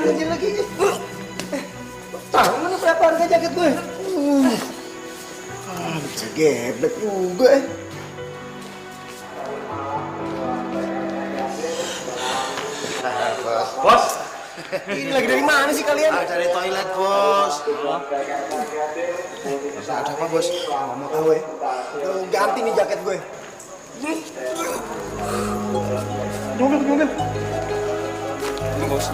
ganti lagi. Tahu mana berapa harga jaket gue? Bisa geblek juga. Bos. Ini lagi dari mana sih kalian? Dari toilet, Bos. Ada apa, Bos? Nggak mau tahu ya. Ganti nih jaket gue. Mobil. Ini bos.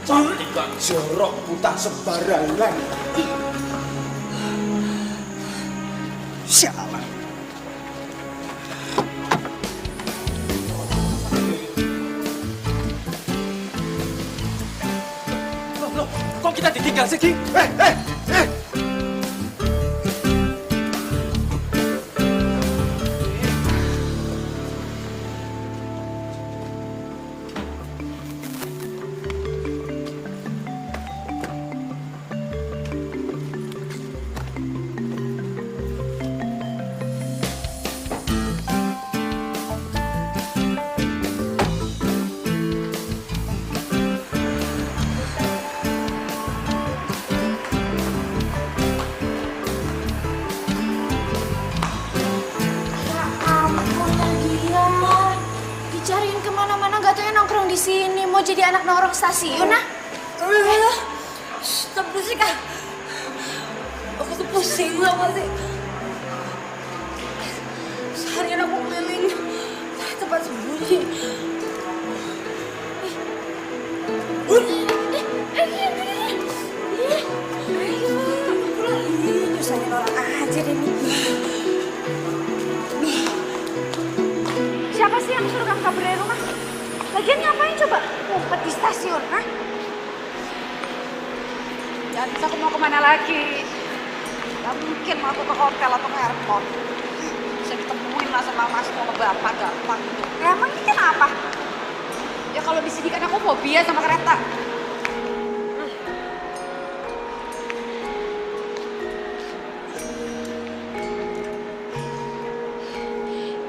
Tidak jorok putah sembarangan. Sialan. Loh, kok kita ditinggal sih, Ki? Eh. Dicariin kemana-mana gak taunya nongkrong di sini. Mau jadi anak nongkrong stasiun, nah? Stop berisik, ah. Aku tuh pusing banget sih. Seharian aku keliling cari tempat sembunyi. Nyusahin orang aja deh nih. Siapa sih yang suruh kamu kabur dari rumah? Lagian ngapain coba? Ngumpet di stasiun, hah? Jangan bisa aku mau kemana lagi. Gak mungkin mau aku ke hotel atau ke airport. Bisa ditemuin lah sama mas sama bapak gampang gitu. Emang ini kenapa? Ya kalau di sini kan aku fobia sama kereta.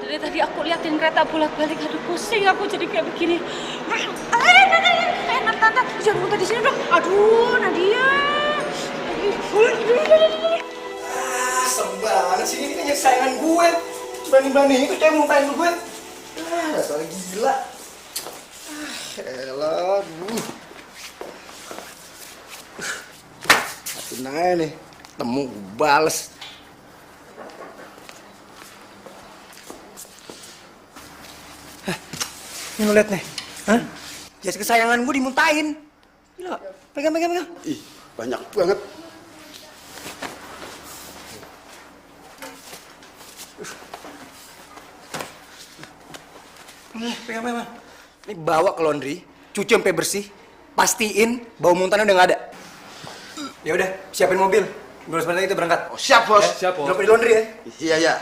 Dari tadi aku liatin kereta bolak-balik, aduh pusing aku jadi kayak begini. Tante, jangan muntah di sini dong. Aduh, Nadia. Sembarangan sih ini kayaknya sayangan gue. Berani-berani itu cewek muntahin gue. Dasar gila. Elah, Matiin aja nih. Temu bales. Ini lo liat nih. Hah? Jas kesayangan gue dimuntahin. Gila, pegang. Ih, banyak banget. Pegang. Ini bawa ke laundry, cuci sampai bersih, pastiin bau muntahnya udah nggak ada. Ya udah, siapin mobil. 12 menit kita berangkat. Oh, siap, Bos. Siap, Bos. Drop di laundry ya. Iya.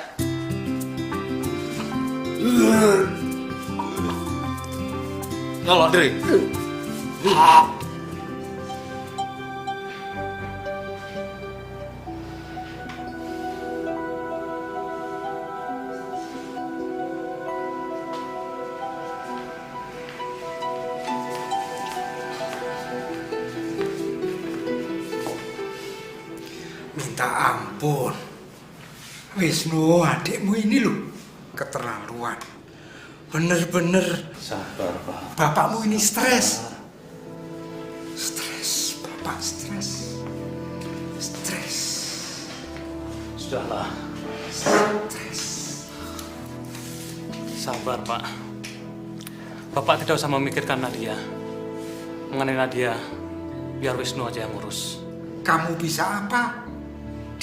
Nolok, Dri. Minta ampun. Wisnu, adikmu ini loh keterlaluan. Bener-bener. Sabar, Pak. Bapakmu ini stres. Bapak stres. Sudahlah. Stres. Sabar, Pak. Bapak tidak usah memikirkan Nadia. Mengenai Nadia, biar Wisnu aja yang ngurus. Kamu bisa apa?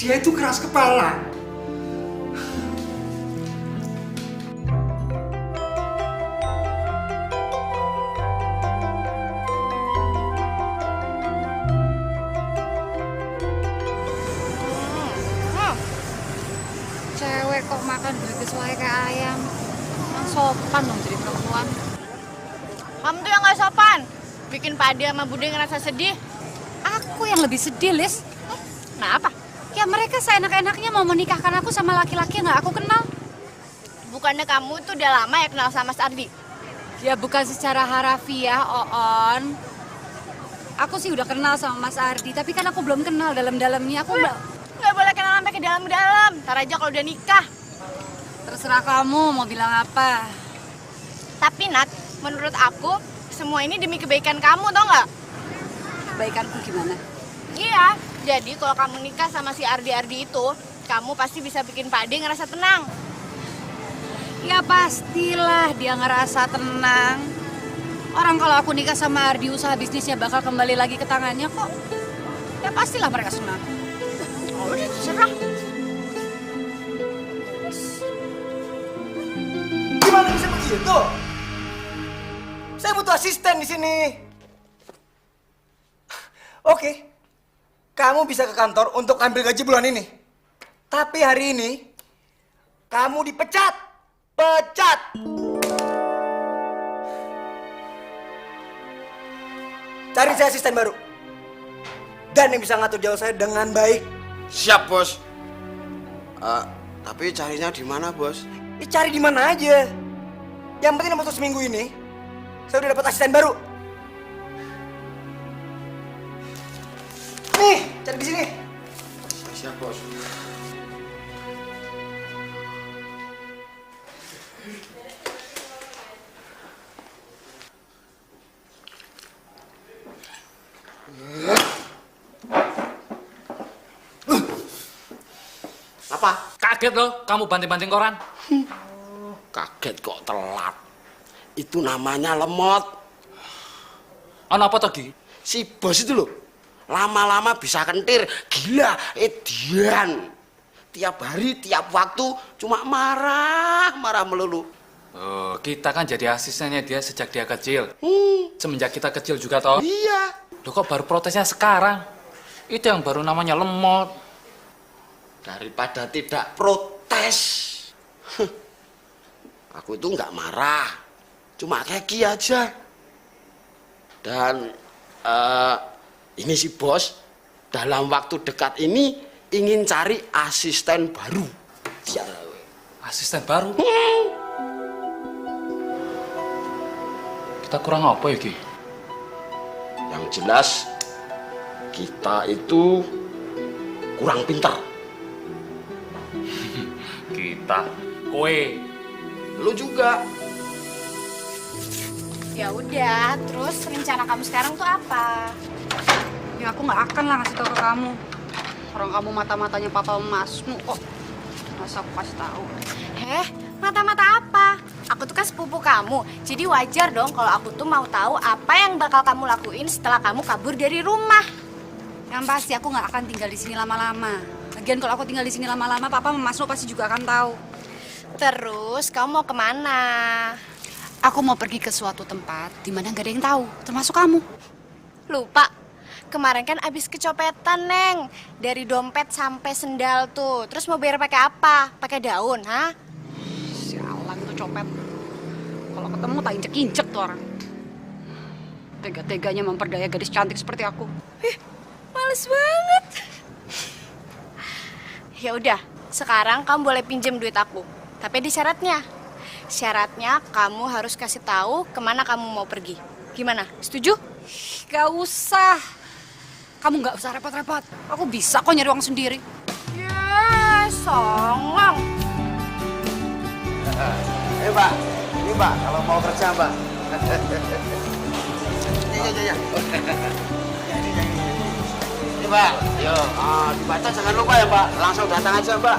Dia itu keras kepala. Cewek kok makan berkesuai kayak ayam. Yang sopan dong jadi perempuan. Kamu tuh yang gak sopan. Bikin Pade sama Bude ngerasa sedih. Aku yang lebih sedih, Lis. Kenapa? Ya mereka seenak-enaknya mau menikahkan aku sama laki-laki yang gak aku kenal. Bukannya kamu tuh udah lama ya kenal sama Mas Ardi? Ya bukan secara harafiah, Oon. Aku sih udah kenal sama Mas Ardi, tapi kan aku belum kenal dalam-dalamnya. Aku Nggak boleh kenal sampai ke dalam-dalam. Ntar aja kalau udah nikah. terserah kamu mau bilang apa. Tapi Nat, menurut aku semua ini demi kebaikan kamu, tau nggak? Kebaikanku gimana? Iya, jadi kalau kamu nikah sama si Ardi itu, kamu pasti bisa bikin Pak Ade ngerasa tenang. Ya pastilah dia ngerasa tenang. Orang kalau aku nikah sama Ardi, usaha bisnisnya bakal kembali lagi ke tangannya kok. Ya pastilah mereka senang. Oh, udah terserah. Gimana bisa begitu? Saya butuh asisten di sini. Oke, kamu bisa ke kantor untuk ambil gaji bulan ini. Tapi hari ini, kamu dipecat. Pecat! Cari saya asisten baru. Dan yang bisa ngatur jadwal saya dengan baik. Siap, Bos. Tapi carinya di mana, Bos? Ya, cari di mana aja. Yang penting dalam waktu seminggu ini, saya udah dapat asisten baru. Nih, cari di sini. Siap, Bos. Apa? Kaget loh, kamu banting-banting koran. Kaget kok telat. Itu namanya lemot. Ono apa toh, Gi? Si bos itu loh, lama-lama bisa kentir. Gila, Edian. Tiap hari, tiap waktu cuma marah melulu. Oh, kita kan jadi asistennya dia sejak dia kecil. Semenjak kita kecil juga toh. Iya. Loh kok baru protesnya sekarang? Itu yang baru namanya lemot. Daripada tidak protes. Aku itu nggak marah. Cuma keki aja. Dan ini si bos dalam waktu dekat ini ingin cari asisten baru. Dia Asisten baru? Kita kurang apa ya, Ki? yang jelas kita itu kurang pintar. Kita, kowe. Lu juga. Ya udah, terus rencana kamu sekarang tuh apa? Ya aku nggak akan lah ngasih tahu ke kamu. Orang kamu mata-matanya papa emasmu kok. Masa aku kasih tahu? Mata-mata apa? Aku tuh kan sepupu kamu, jadi wajar dong kalau aku tuh mau tahu apa yang bakal kamu lakuin setelah kamu kabur dari rumah. Yang pasti aku nggak akan tinggal di sini lama-lama. Lagian kalau aku tinggal di sini lama-lama, papa sama Masno pasti juga akan tahu. Terus kamu mau kemana? Aku mau pergi ke suatu tempat di mana nggak ada yang tahu, termasuk kamu. Lupa, kemarin kan abis kecopetan, Neng. Dari dompet sampai sendal tuh. Terus mau bayar pakai apa? Pakai daun, ha? Sialan tuh copet. Kalau ketemu tak injek-injek tuh orang. Tega-teganya memperdaya gadis cantik seperti aku. Males banget. Ya udah, sekarang kamu boleh pinjam duit aku. Tapi ada syaratnya. Syaratnya kamu harus kasih tahu kemana kamu mau pergi. Gimana? Setuju? Gak usah. Kamu nggak usah repot-repot. Aku bisa kok nyari uang sendiri. Ya, songong. Mbak, ini Mbak, kalau mau kerja Mbak. Ya. Ini Mbak, yo, dibaca jangan lupa ya Mbak, langsung datang aja Mbak.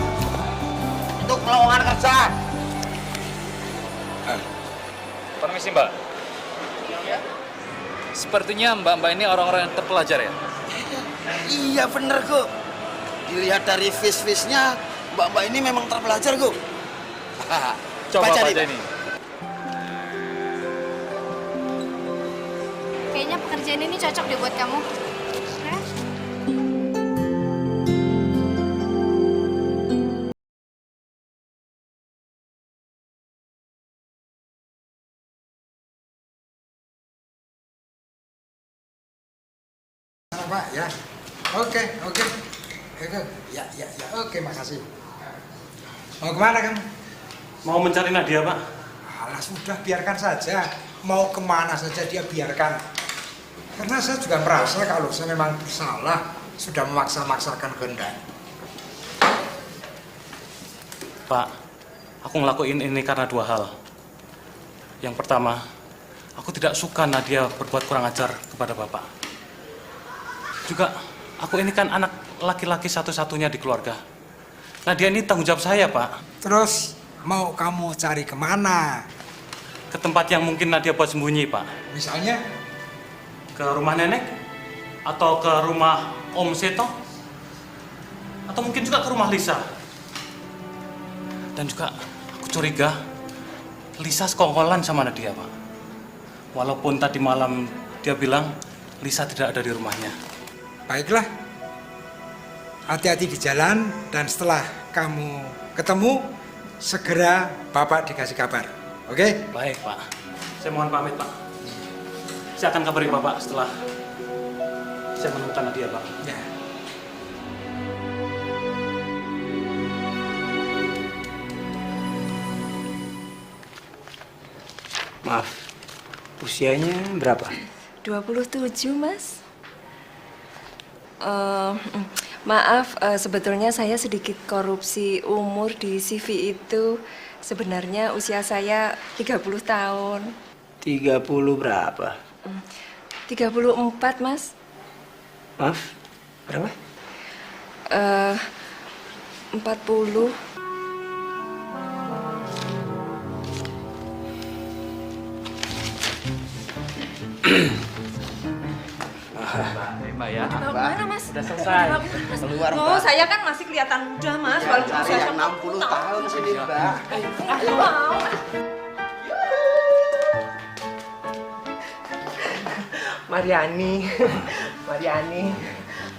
Itu lowongan kerja. Permisi, Mbak. Sepertinya mbak-mbak ini orang-orang yang terpelajar ya? Iya bener kok. Dilihat dari vis-visnya, Mbak-mbak ini memang terpelajar kok. Coba Baca Pak nih, Pak. Denny. Kayaknya pekerjaan ini cocok deh buat kamu. Ya? Pak ya. Oke. Ya, ya, ya. Oke, makasih. Mau kemana kamu? Mau mencari Nadia, Pak. Alah, sudah biarkan saja. Mau kemana saja dia biarkan. Karena saya juga merasa kalau saya memang bersalah, sudah memaksa-maksakan kehendak. Pak, aku ngelakuin ini karena dua hal. Yang pertama, aku tidak suka Nadia berbuat kurang ajar kepada Bapak. Juga, aku ini kan anak laki-laki satu-satunya di keluarga. Nadia ini tanggung jawab saya, Pak. Terus, mau kamu cari kemana? Ke tempat yang mungkin Nadia buat sembunyi, Pak. Misalnya? Ke rumah nenek? Atau ke rumah Om Seto? Atau mungkin juga ke rumah Lisa? Dan juga, aku curiga Lisa sekongkolan sama Nadia, Pak. Walaupun tadi malam dia bilang Lisa tidak ada di rumahnya. Baiklah. Hati-hati di jalan dan setelah kamu ketemu, segera Bapak dikasih kabar. Oke? Baik, Pak. Saya mohon pamit, Pak. Saya akan kabari Bapak setelah saya menemukan Nadia, Pak. Ya. Maaf, usianya berapa? 27, Mas. Maaf, sebetulnya saya sedikit korupsi umur di CV itu. Sebenarnya usia saya 30 tahun. 30 berapa? 34, Mas. Maaf, berapa? 40. Mbak ya. Mana, Mas? Sudah selesai. Keluar, Oh, Mbak. saya kan masih kelihatan muda, Mas. Walaupun Cari usia yang 60 tahun sini, Mbak. Ayo, mau. Mariani. Mariani.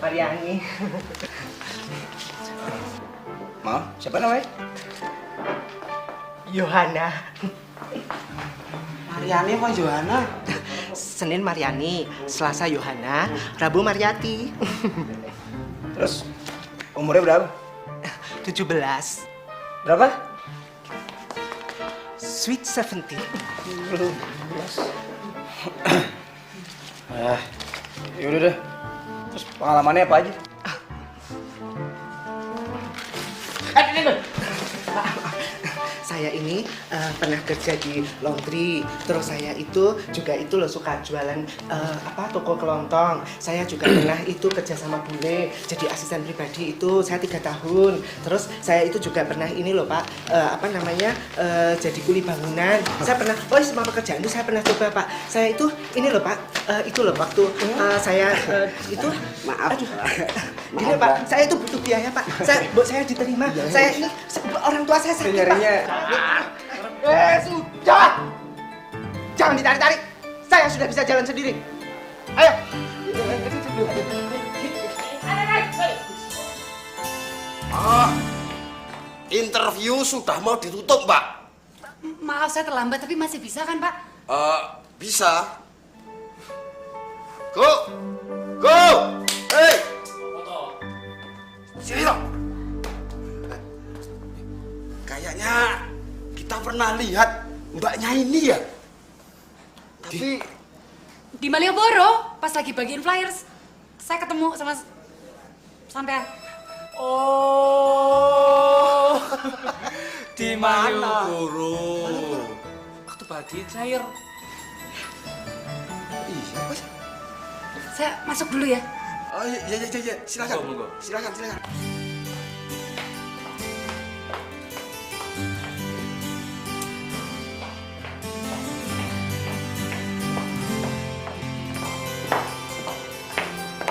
Mariani. Maaf, siapa namanya? Yohana. Mariani apa Johanna? Senin Mariani, Selasa Yohana, Rabu Mariati. Terus umurnya berapa? 17. Berapa? Sweet 17. Yaudah deh. Terus pengalamannya apa aja? Saya ini pernah kerja di laundry. Terus saya itu juga itu loh suka jualan toko kelontong. Saya juga pernah itu kerja sama bule. Jadi asisten pribadi itu saya 3 tahun. Terus saya itu juga pernah ini loh Pak, jadi kuli bangunan. Saya pernah, semua pekerjaan itu saya pernah coba Pak. Saya itu ini loh Pak, itu loh waktu saya itu maaf. Gini Pak, saya itu butuh biaya Pak. Saya diterima. Saya ini orang tua saya sakit Pak. Sudah! Jangan ditarik-tarik. Saya sudah bisa jalan sendiri. Ayo. Interview sudah mau ditutup, Mbak. Maaf saya terlambat, tapi masih bisa kan Pak? Bisa. Go! Go! Hei! Sini dong. Kayaknya kita pernah lihat mbaknya ini ya. Tapi Di Malioboro, pas lagi bagiin flyers, saya ketemu sama sampean. Oh, di Malioboro. Waktu bagian cair. iya, Mas. Saya masuk dulu ya. Oh iya, silakan. Monggo. Silakan.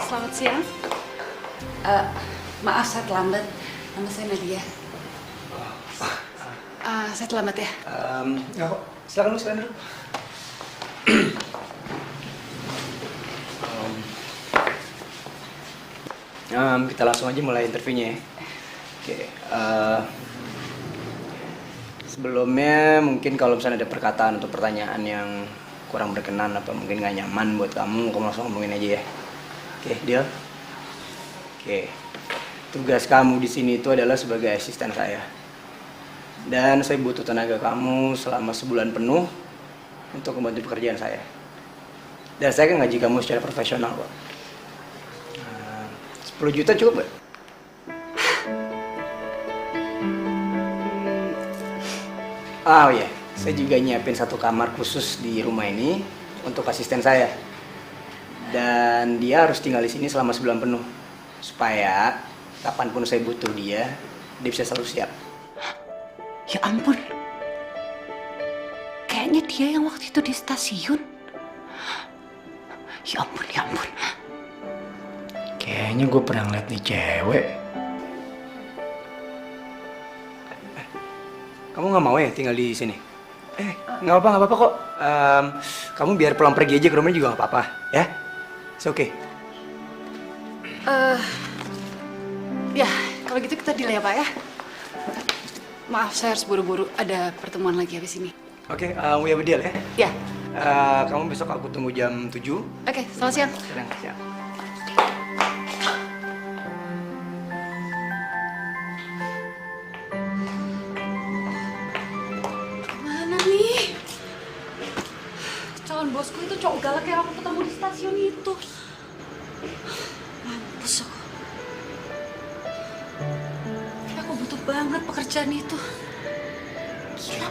Selamat siang. Maaf saya terlambat. Nama saya Nadia. Saya terlambat ya. Nggak kok. Silakan dulu. Kita langsung aja mulai interviewnya ya. Oke. Sebelumnya mungkin kalau misalnya ada perkataan atau pertanyaan yang kurang berkenan atau mungkin nggak nyaman buat kamu langsung ngomongin aja ya. Oke, deal? Oke. tugas kamu di sini itu adalah sebagai asisten saya. Dan saya butuh tenaga kamu selama sebulan penuh untuk membantu pekerjaan saya. Dan saya akan gaji kamu secara profesional kok. 10 juta cukup nggak? Oh iya, saya juga nyiapin satu kamar khusus di rumah ini untuk asisten saya. Dan dia harus tinggal di sini selama sebulan penuh. Supaya kapanpun saya butuh dia bisa selalu siap. Ya ampun. Kayaknya dia yang waktu itu di stasiun. Ya ampun, ya ampun. Kayaknya gue pernah ngeliat nih cewek. Kamu nggak mau ya tinggal di sini? Nggak apa-apa kok. Kamu biar pulang pergi aja ke rumahnya juga nggak apa-apa, ya? It's okay. Ya, kalau gitu kita delay ya, Pak ya. Maaf, saya harus buru-buru. Ada pertemuan lagi habis ini. Oke, we have a deal ya? Ya. Kamu besok aku tunggu jam 7. Oke, selamat siang. Siang. Mana nih? Calon bosku itu cowok galak yang aku ketemu di stasiun itu. Mampus aku. Aku butuh banget pekerjaan itu. Gila,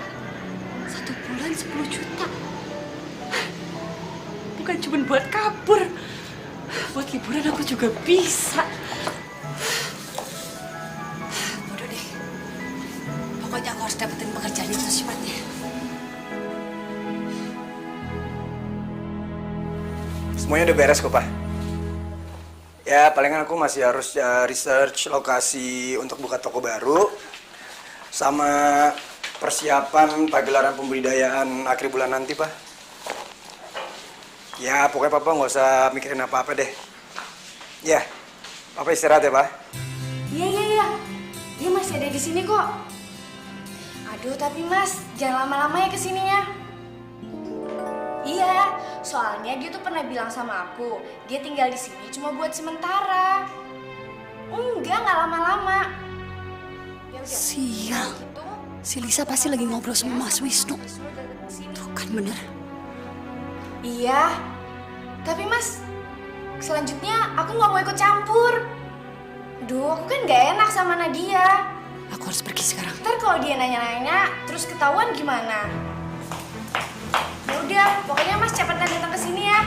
1 bulan 10 juta. Bukan cuma buat kabur. Buat liburan aku juga bisa. Bodoh deh. Pokoknya aku harus dapetin pekerjaan itu secepatnya. Semuanya udah beres kok, Pak. Ya, palingan aku masih harus research lokasi untuk buka toko baru. Sama persiapan pagelaran pembudidayaan akhir bulan nanti, Pak. Ya, pokoknya Papa nggak usah mikirin apa-apa deh. Ya, Papa istirahat ya, Pak. Iya. Dia masih ada di sini kok. Aduh, tapi Mas, jangan lama-lama ya kesininya. Iya, soalnya dia tuh pernah bilang sama aku, dia tinggal di sini cuma buat sementara. Enggak lama-lama. Ya udah. Sial. Gitu. Si Lisa pasti lagi ngobrol sama Mas Wisnu. Tuh kan bener. Iya, tapi Mas, selanjutnya aku nggak mau ikut campur. Duh, aku kan nggak enak sama Nadia. Aku harus pergi sekarang. Ntar kalau dia nanya-nanya, terus ketahuan gimana? Ya udah, pokoknya Mas cepetan datang ke sini ya.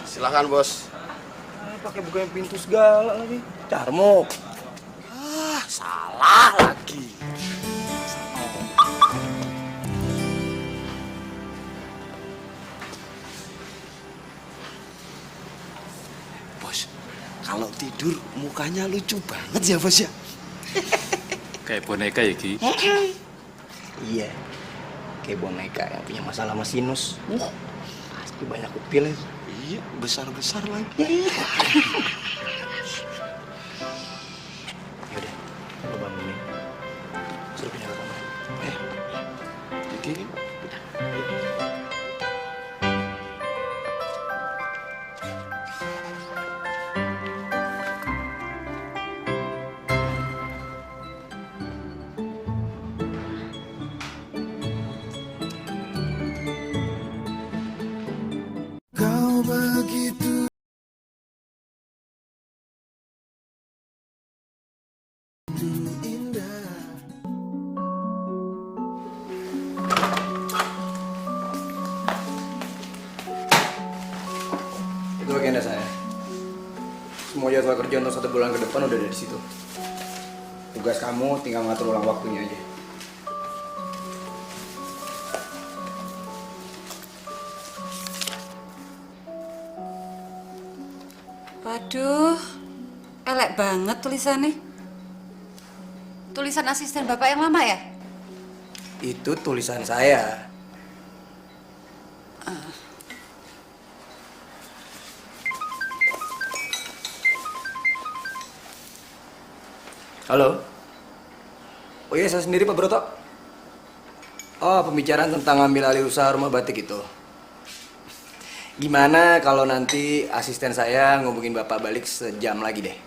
Silakan bos. Pakai bukain pintu segala lagi. Carmuk. Salah lagi. Bos, kalau tidur mukanya lucu banget ya bos ya. Kayak boneka ya, Ki? Iya. Kayak boneka yang punya masalah sama sinus. Pasti banyak upil ya. Iya, besar-besar lagi. Yaudah, lo bangunin. Suruh pindah ke kamar. Iki. Itu agenda saya. Semua jadwal kerja untuk 1 bulan ke depan udah ada di situ. Tugas kamu tinggal ngatur ulang waktunya aja. Waduh, elek banget tulisannya. Tulisan asisten Bapak yang lama ya? Itu tulisan saya. Halo? Oh iya, saya sendiri Pak Broto. Oh, pembicaraan tentang ambil alih usaha rumah batik itu. Gimana kalau nanti asisten saya ngubungin Bapak balik sejam lagi deh?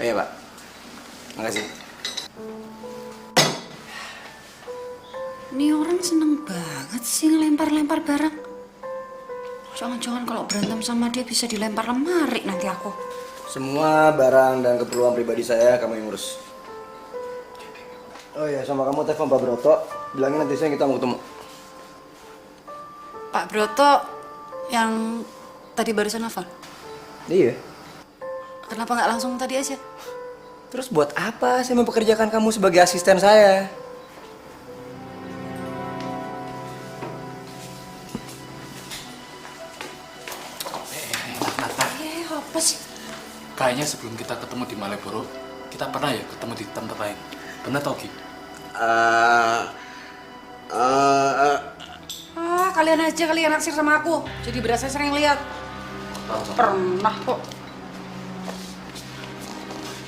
Oh iya, Pak. Makasih. Ini orang seneng banget sih ngelempar-lempar barang. Jangan-jangan kalau berantem sama dia bisa dilempar lemari nanti aku. Semua barang dan keperluan pribadi saya kamu yang urus. Oh iya, sama kamu telepon Pak Broto. Bilangin nanti siang kita mau ketemu. Pak Broto yang tadi barusan nelfon? Iya. Kenapa nggak langsung tadi aja? Terus buat apa saya mempekerjakan kamu sebagai asisten saya? Apa sih? Kayaknya sebelum kita ketemu di Malioboro, kita pernah ya ketemu di tempat lain. Bener tau, Ki? Kalian aja kali yang naksir sama aku. Jadi berasa sering lihat. Pernah kok.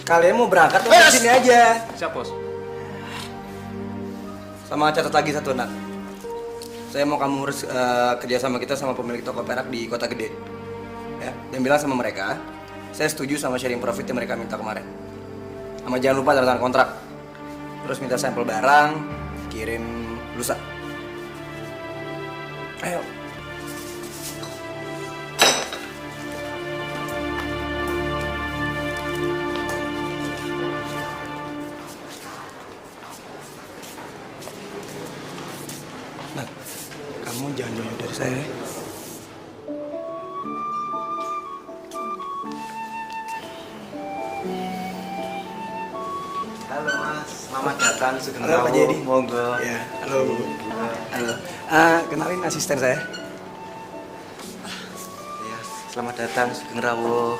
Kalian mau berangkat atau di sini aja? Siap, Bos. Sama catat lagi satu, Nak. Saya mau kamu urus kerja sama kita sama pemilik toko perak di Kota Gede. Ya, dan bilang sama mereka, saya setuju sama sharing profit yang mereka minta kemarin. Sama jangan lupa tanda tangan kontrak. Terus minta sampel barang, kirim lusa. Ayo. Nah, kamu jangan jauh dari saya. Ya. Halo Mas, selamat datang Sugeng Halo Pak Rawu. Jadi. Monggo. Ya, halo. Halo. Kenalin asisten saya. Ya, selamat datang Sugeng Rawu.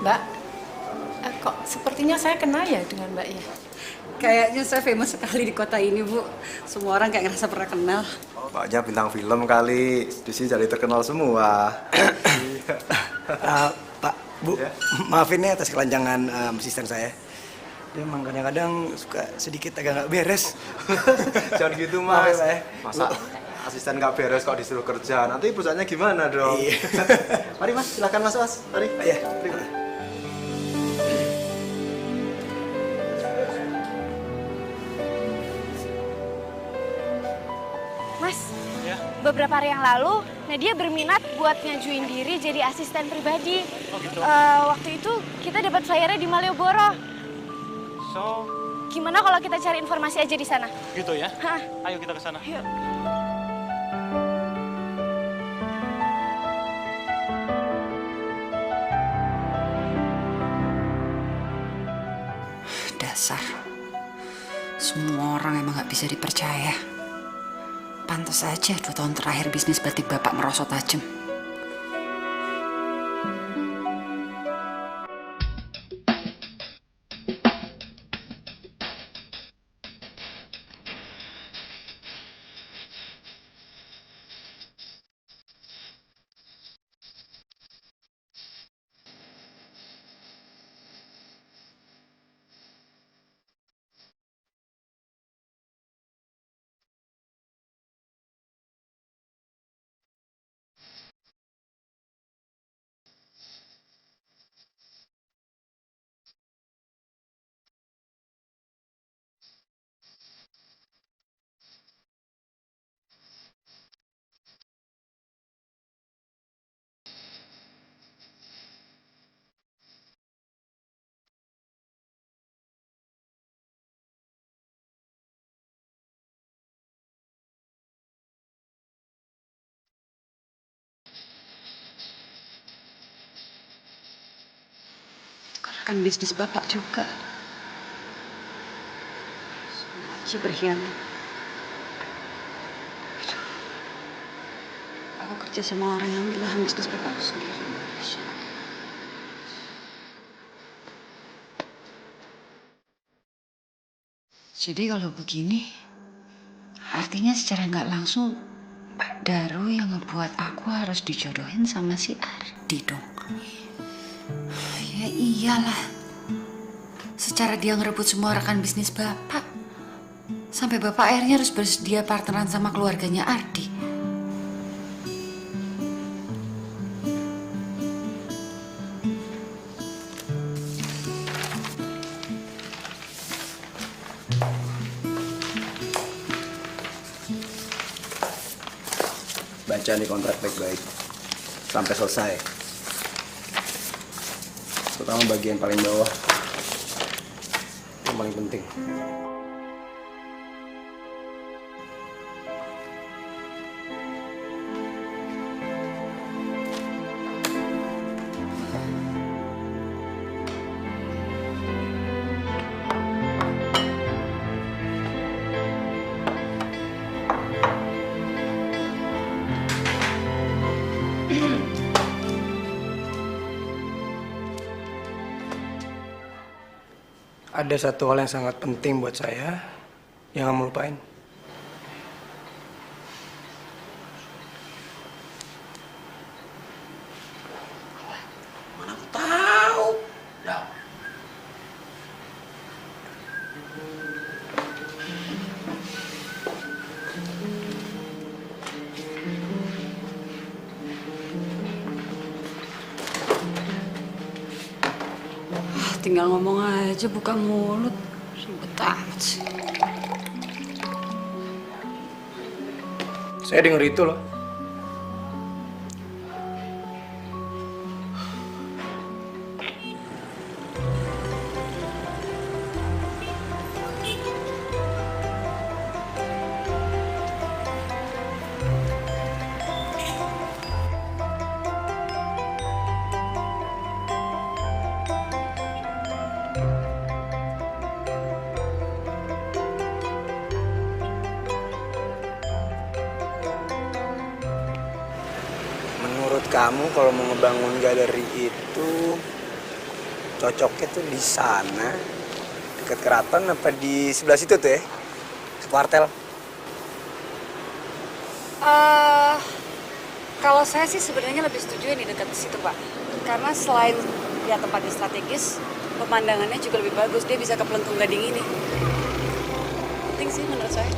Mbak, kok sepertinya saya kenal ya dengan Mbak ya? Kayaknya saya famous sekali di kota ini, Bu. Semua orang kayak ngerasa pernah kenal. Mbaknya bintang film kali, di sini jadi terkenal semua. Pak, Bu, Ya. maafin ya atas kelancangan asisten saya. Dia emang kadang-kadang suka sedikit agak nggak beres. Jangan gitu Maaf Mas. ya, Pak ya. Masa asisten nggak beres kok disuruh kerja, nanti perusahaannya gimana dong? Iya. Mari Mas, silakan masuk Mas. Mari. Iya. Mas, beberapa hari yang lalu Nadia berminat buat ngajuin diri jadi asisten pribadi. Oh gitu? Waktu itu kita dapat flyernya di Malioboro. So, Gimana kalau kita cari informasi aja di sana? gitu ya? Hah? Ayo kita ke sana. Yuk. Dasar. Semua orang emang gak bisa dipercaya. Pantas aja 2 tahun terakhir bisnis batik bapak merosot tajam. Kan bisnis bapak juga. Aja berkhianat. Aku kerja sama orang yang bilang bisnis bapak sendiri. Jadi kalau begini, artinya secara nggak langsung Pak Daru yang ngebuat aku harus dijodohin sama si Ardi dong. Ya iyalah. Secara dia ngerebut semua rekan bisnis bapak. Sampai bapak akhirnya harus bersedia partneran sama keluarganya Ardi. Baca nih kontrak baik-baik sampai selesai. Terutama bagian paling bawah. Yang paling penting. Ada satu hal yang sangat penting buat saya yang kamu lupain. Mana aku tahu. Ya. Tinggal ngomong aja, buka mulut. Ribet amat sih. Saya denger itu loh. Menurut kamu kalau mau ngebangun galeri itu cocoknya tuh di sana, dekat keraton apa di sebelah situ tuh ya? Separtel. Kalau saya sih sebenarnya lebih setuju yang di dekat situ, Pak. Karena selain ya tempatnya strategis, pemandangannya juga lebih bagus. Dia bisa ke Pelengkung Gading ini. Penting sih menurut saya.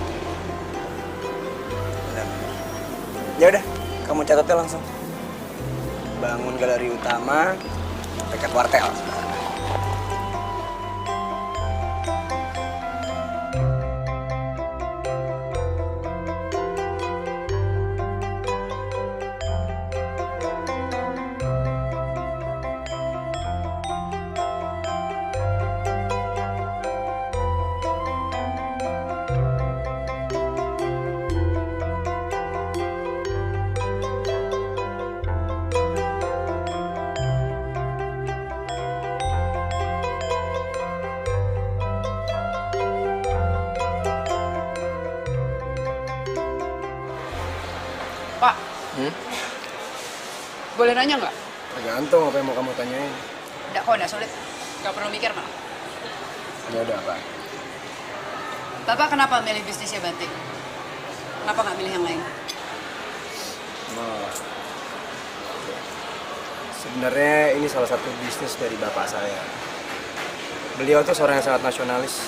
Ya udah, kamu catatnya langsung. Bangun galeri utama dekat wartel. Pak, boleh nanya nggak? Tergantung apa yang mau kamu tanyain. Nggak kok, nggak sulit. Nggak perlu mikir, Pak. Ya udah apa? Bapak kenapa milih bisnisnya batik? Kenapa nggak milih yang lain? Oh. Sebenarnya ini salah satu bisnis dari bapak saya. Beliau tuh seorang yang sangat nasionalis.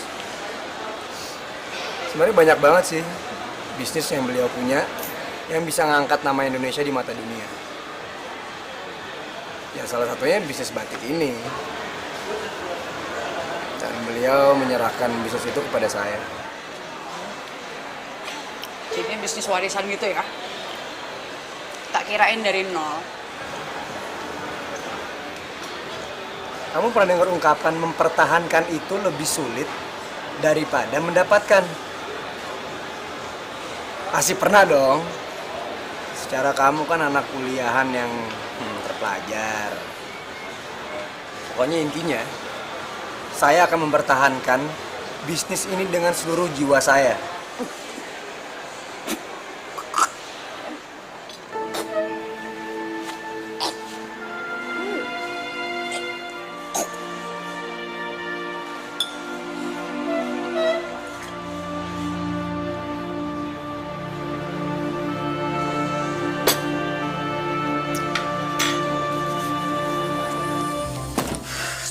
Sebenarnya banyak banget sih bisnis yang beliau punya yang bisa ngangkat nama Indonesia di mata dunia. Ya salah satunya bisnis batik ini. Dan beliau menyerahkan bisnis itu kepada saya. Jadi bisnis warisan gitu ya? Tak kirain dari nol. Kamu pernah dengar ungkapan mempertahankan itu lebih sulit daripada mendapatkan? Pasti pernah dong. Secara kamu kan anak kuliahan yang terpelajar. Pokoknya intinya, saya akan mempertahankan bisnis ini dengan seluruh jiwa saya.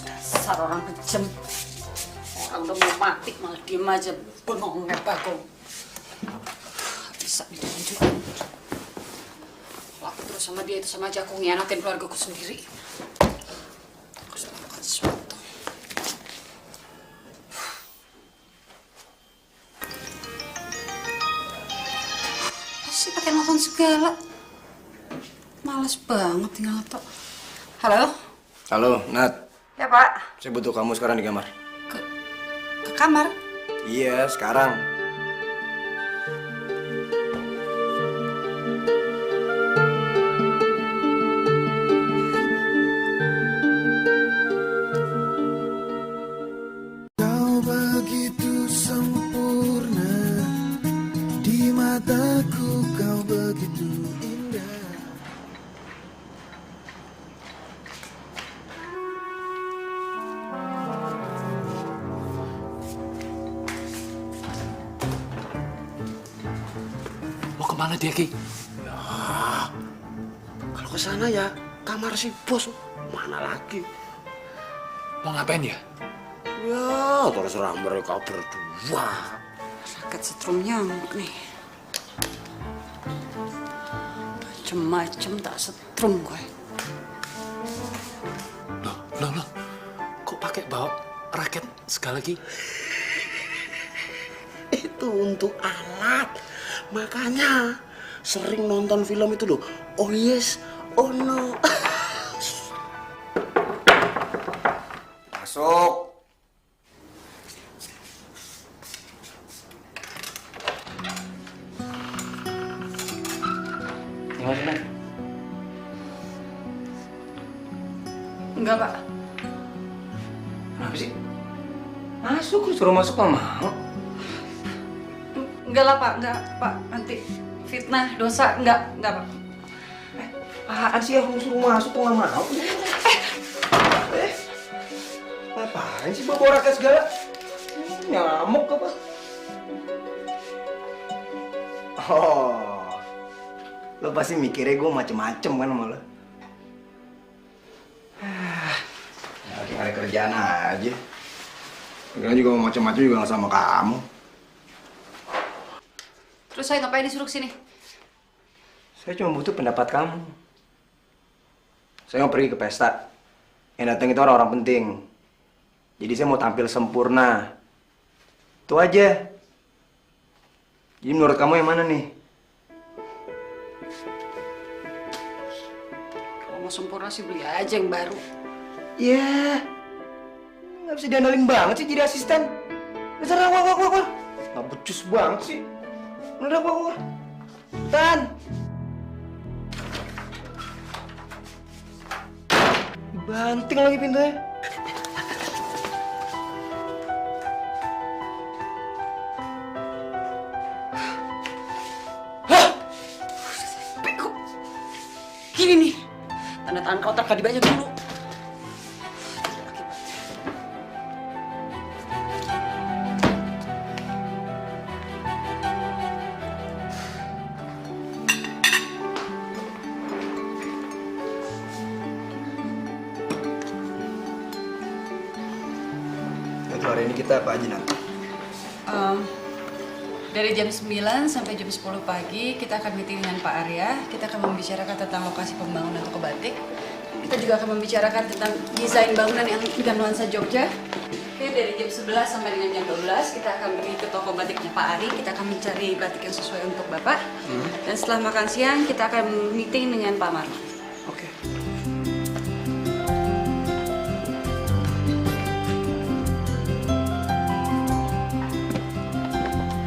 Dasar orang kejam. Orang Orang udah mau mati malah diem aja bengong ngebagong. Bisa dilanjutin. Aku terus sama dia itu sama aja aku ngianatin keluargaku sendiri. Aku harus melakukan sesuatu. Masih pakai nelfon segala. Males banget tinggal tok. Halo? Halo, Nat. Ya, Pak. Saya butuh kamu sekarang di kamar. Ke kamar? Iya, sekarang. Kau begitu sempurna, di mataku kau begitu indah. Mau kemana dia, Ki? Ya, kalau ke sana ya kamar si bos. Mana lagi? Mau ngapain ya? Ya, terserah mereka berdua. Sakit setrum nyamuk nih. Macem-macem tak setrum gue. Loh, kok pakai bawa raket segala lagi? Itu untuk alat. Makanya sering nonton film itu loh. Oh yes, oh no. Masuk. Gimana, Nat? Enggak, Pak. Kenapa sih? Masuk, lu suruh masuk nggak mau. Enggak lah, Pak. Enggak, Pak. Nanti fitnah, dosa. Enggak, Pak. Apaan sih aku suruh masuk kok nggak mau? Apaan sih bawa raket segala? Nyamuk apa? Oh, lo pasti mikirnya gue macem-macem kan sama lo. Lagi ada kerjaan aja. Kira juga mau macem-macem juga nggak sama kamu. Terus saya ngapain disuruh ke sini? Saya cuma butuh pendapat kamu. Saya mau pergi ke pesta. Yang datang itu orang-orang penting. Jadi saya mau tampil sempurna. Itu aja. Jadi menurut kamu yang mana nih? Kalau mau sempurna sih beli aja yang baru. Ya, nggak bisa diandalin banget sih jadi asisten. Dasar wah. Nggak becus banget sih. Udah wah. Tan. Banting lagi pintunya. Gini nih, tanda tangan kau terkait dibajak dulu. Itu hari ini kita apa aja nanti? Dari jam 9 sampai jam 10 pagi kita akan meeting dengan Pak Arya. Kita akan membicarakan tentang lokasi pembangunan toko batik. Kita juga akan membicarakan tentang desain bangunan yang dengan nuansa Jogja. Oke, dari jam 11 sampai dengan jam 12 kita akan pergi ke toko batiknya Pak Ari. Kita akan mencari batik yang sesuai untuk Bapak. Dan setelah makan siang kita akan meeting dengan Pak Marno. Oke.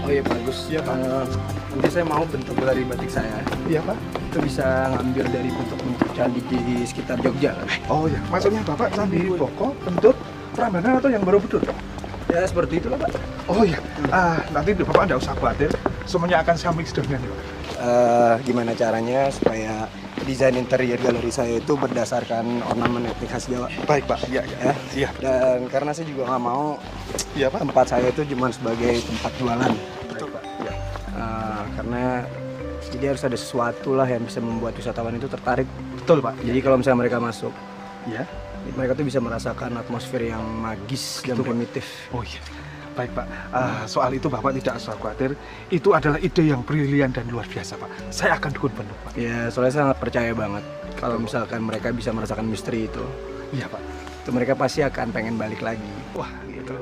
Oh iya bagus ya Pak. Nanti saya mau bentuk dari batik saya. Iya Pak. Itu bisa ngambil dari bentuk-bentuk candi di sekitar Jogja kan? Oh ya, maksudnya Bapak candi Boko, bentuk Prambanan atau yang Borobudur? Ya seperti itulah Pak. Oh ya, nanti Bapak nggak usah khawatir, semuanya akan saya mix dengan Pak. Gimana caranya supaya desain interior galeri saya itu berdasarkan ornamen etnik khas Jawa? Baik Pak, iya. Dan karena saya juga nggak mau tempat saya itu cuma sebagai tempat jualan. Betul Pak. Iya. Karena jadi harus ada sesuatu lah yang bisa membuat wisatawan itu tertarik. Betul Pak. Jadi kalau misalnya mereka masuk, ya, mereka tuh bisa merasakan atmosfer yang magis dan primitif. Oh iya. Baik Pak, soal itu Bapak tidak usah khawatir. Itu adalah ide yang brilian dan luar biasa Pak. Saya akan dukung penuh Pak. Ya, soalnya saya sangat percaya banget kalau misalkan mereka bisa merasakan misteri itu. Iya Pak. Itu mereka pasti akan pengen balik lagi. Wah,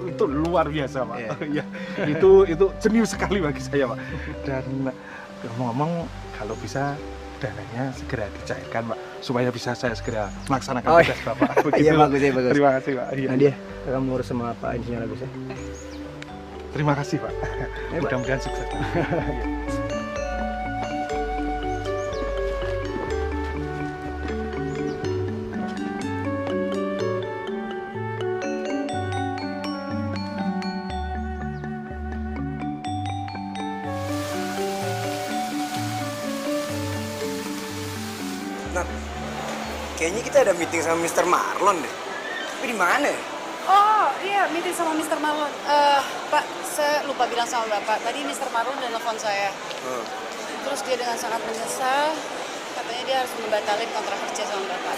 itu luar biasa Pak. Iya. Itu jenius sekali bagi saya Pak. Dan ngomong-ngomong, kalau bisa dananya segera dicairkan Pak, supaya bisa saya segera melaksanakan tugas Bapak. Iya, bagus ya, bagus. Terima kasih Pak. Iya. Nah dia, kamu ngurus sama Pak Insinyur Agus ya. Terima kasih Pak. Mudah-mudahan sukses. Nah, kayaknya kita ada meeting sama Mr. Marlon deh. Tapi di mana ya? Oh iya, meeting sama Mr. Marlon. Pak, saya lupa bilang sama Bapak. Tadi Mr. Marlon udah nelfon saya. Terus dia dengan sangat menyesal, katanya dia harus membatalkan kontrak kerja sama Bapak.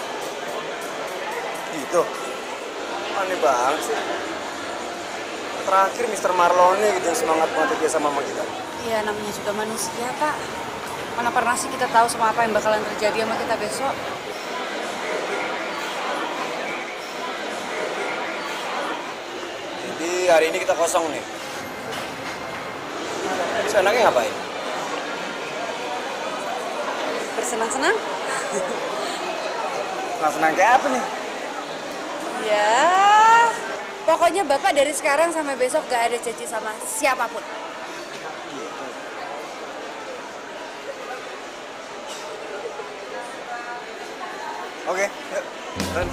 Gitu? Aneh banget sih. Terakhir Mr. Marlon nih gitu yang semangat banget dia sama kita. Iya, namanya juga manusia, Pak. Mana pernah sih kita tahu sama apa yang bakalan terjadi sama kita besok? Jadi hari ini kita kosong nih. Terus enaknya ngapain? Bersenang-senang? Senang kayak apa nih? Ya, pokoknya Bapak dari sekarang sampai besok gak ada janji sama siapapun. Oke, yuk. Ren.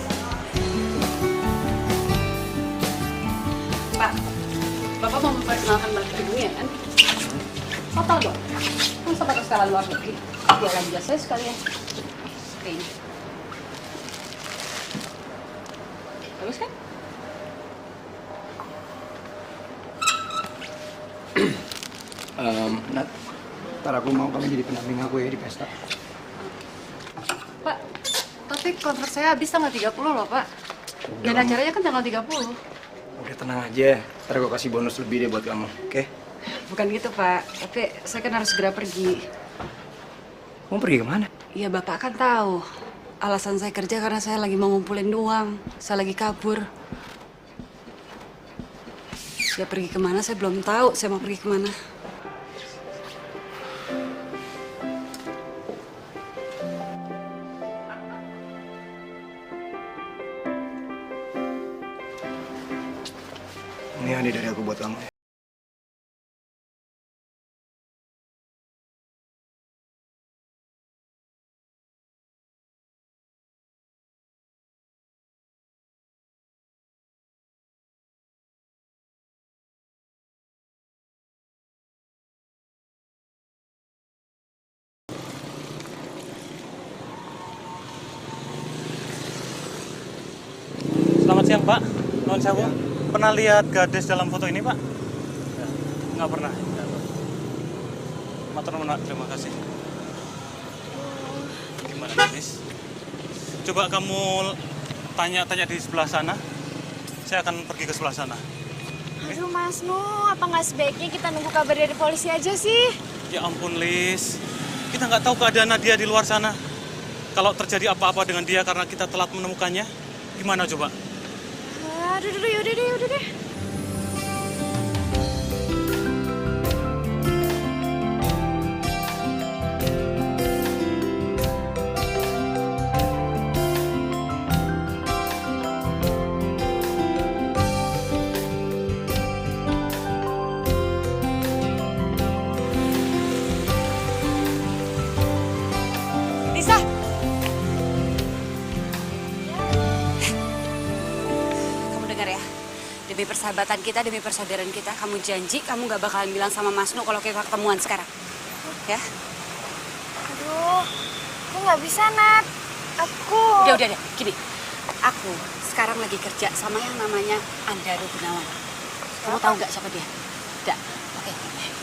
Pak, Bapak mau memperkenalkan balik gedungnya kan? Total dong. Kan sempat sekalian luar negeri. Dia lagi jasa sekalian. Oke. Bagus kan? Nat, ntar aku mau kamu jadi pendamping aku ya di pesta. Pak, tapi kontrak saya habis tanggal 30 loh, Pak. Dan acaranya kan tanggal 30. Udah tenang aja, ntar aku kasih bonus lebih deh buat kamu, oke? Bukan gitu, Pak. Tapi saya kan harus segera pergi. Mau pergi kemana? Iya, Bapak kan tahu. Alasan saya kerja karena saya lagi mau ngumpulin uang. Saya lagi kabur. Saya pergi kemana, saya belum tahu saya mau pergi kemana. Ini hadiah dari aku buat kamu. Selamat siang Pak, non sewu. Pernah lihat gadis dalam foto ini Pak? Nggak pernah. Matur nuwun, terima kasih. Gimana gadis? Coba kamu tanya-tanya di sebelah sana. Saya akan pergi ke sebelah sana. Aduh Mas Nu, apa nggak sebaiknya kita nunggu kabar dari polisi aja sih? Ya ampun Lis, kita nggak tahu keadaan Nadia di luar sana. Kalau terjadi apa-apa dengan dia karena kita telat menemukannya, gimana coba? Aduh, yaudah deh. Lisa! Demi persahabatan kita, demi persaudaraan kita, kamu janji kamu gak bakalan bilang sama Mas Nu kalau kita ketemuan sekarang. Ya? Aduh, aku nggak bisa, Nat. Aku... Udah, gini. Aku sekarang lagi kerja sama yang namanya Andaru Gunawan. Kamu tahu nggak siapa dia? Tidak. Oke.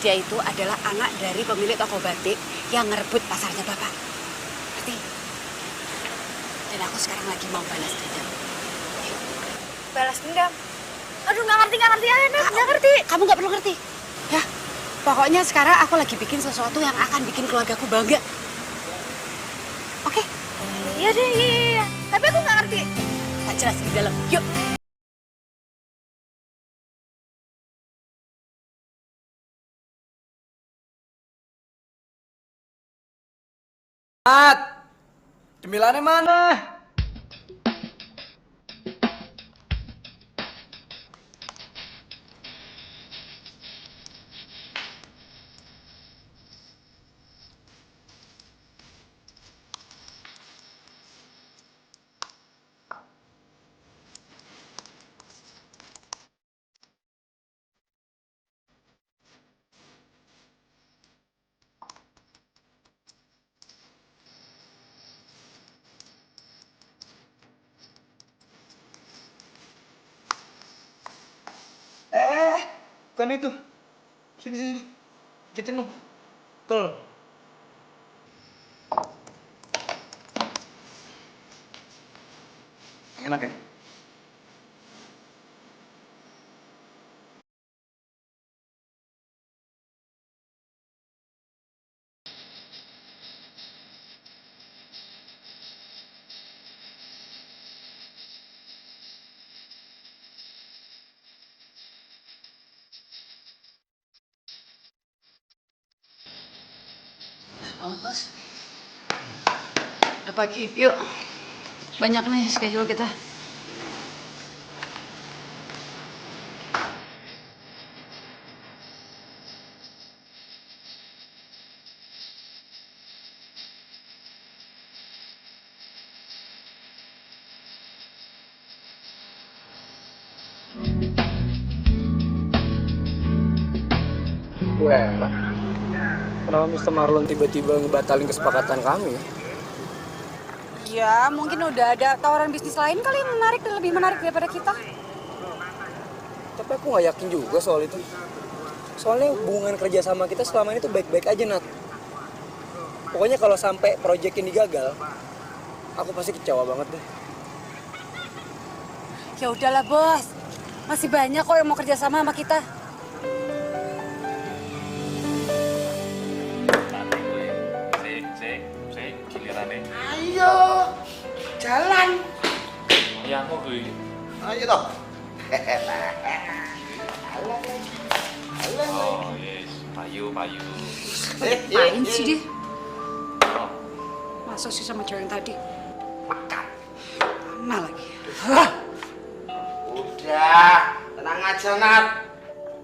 Dia itu adalah anak dari pemilik toko batik yang ngerebut pasarnya Bapak. Ngerti? Dan aku sekarang lagi mau balas dendam. Balas dendam? Aduh, nggak ngerti, nggak ngerti. Kamu nggak perlu ngerti. Ya, pokoknya sekarang aku lagi bikin sesuatu yang akan bikin keluargaku bangga. Oke? Iya deh, iya. Tapi aku nggak ngerti. Tak jelas di dalam. Yuk. Cemilannya mana? Bukan itu. Sini. Kita nung. Tuh. Enak ya? Bos. Udah pagi, yuk. Banyak nih schedule kita. Pak. Kenapa Mr. Marlon tiba-tiba ngebatalin kesepakatan kami? Ya, mungkin udah ada tawaran bisnis lain kali yang menarik dan lebih menarik daripada kita. Tapi aku nggak yakin juga soal itu. Soalnya hubungan kerja sama kita selama ini tuh baik-baik aja, Nat. Pokoknya kalau sampai proyek ini gagal, aku pasti kecewa banget deh. Ya udahlah, Bos. Masih banyak kok yang mau kerja sama kita. Gilirannya. Ayo, jalan. Ya, kok gue. Ayo toh. Oh, yes. Payu. Ngapain sih dia? Masa sih sama cewek yang tadi? Makan. Mana lagi? Udah, tenang aja, Nat.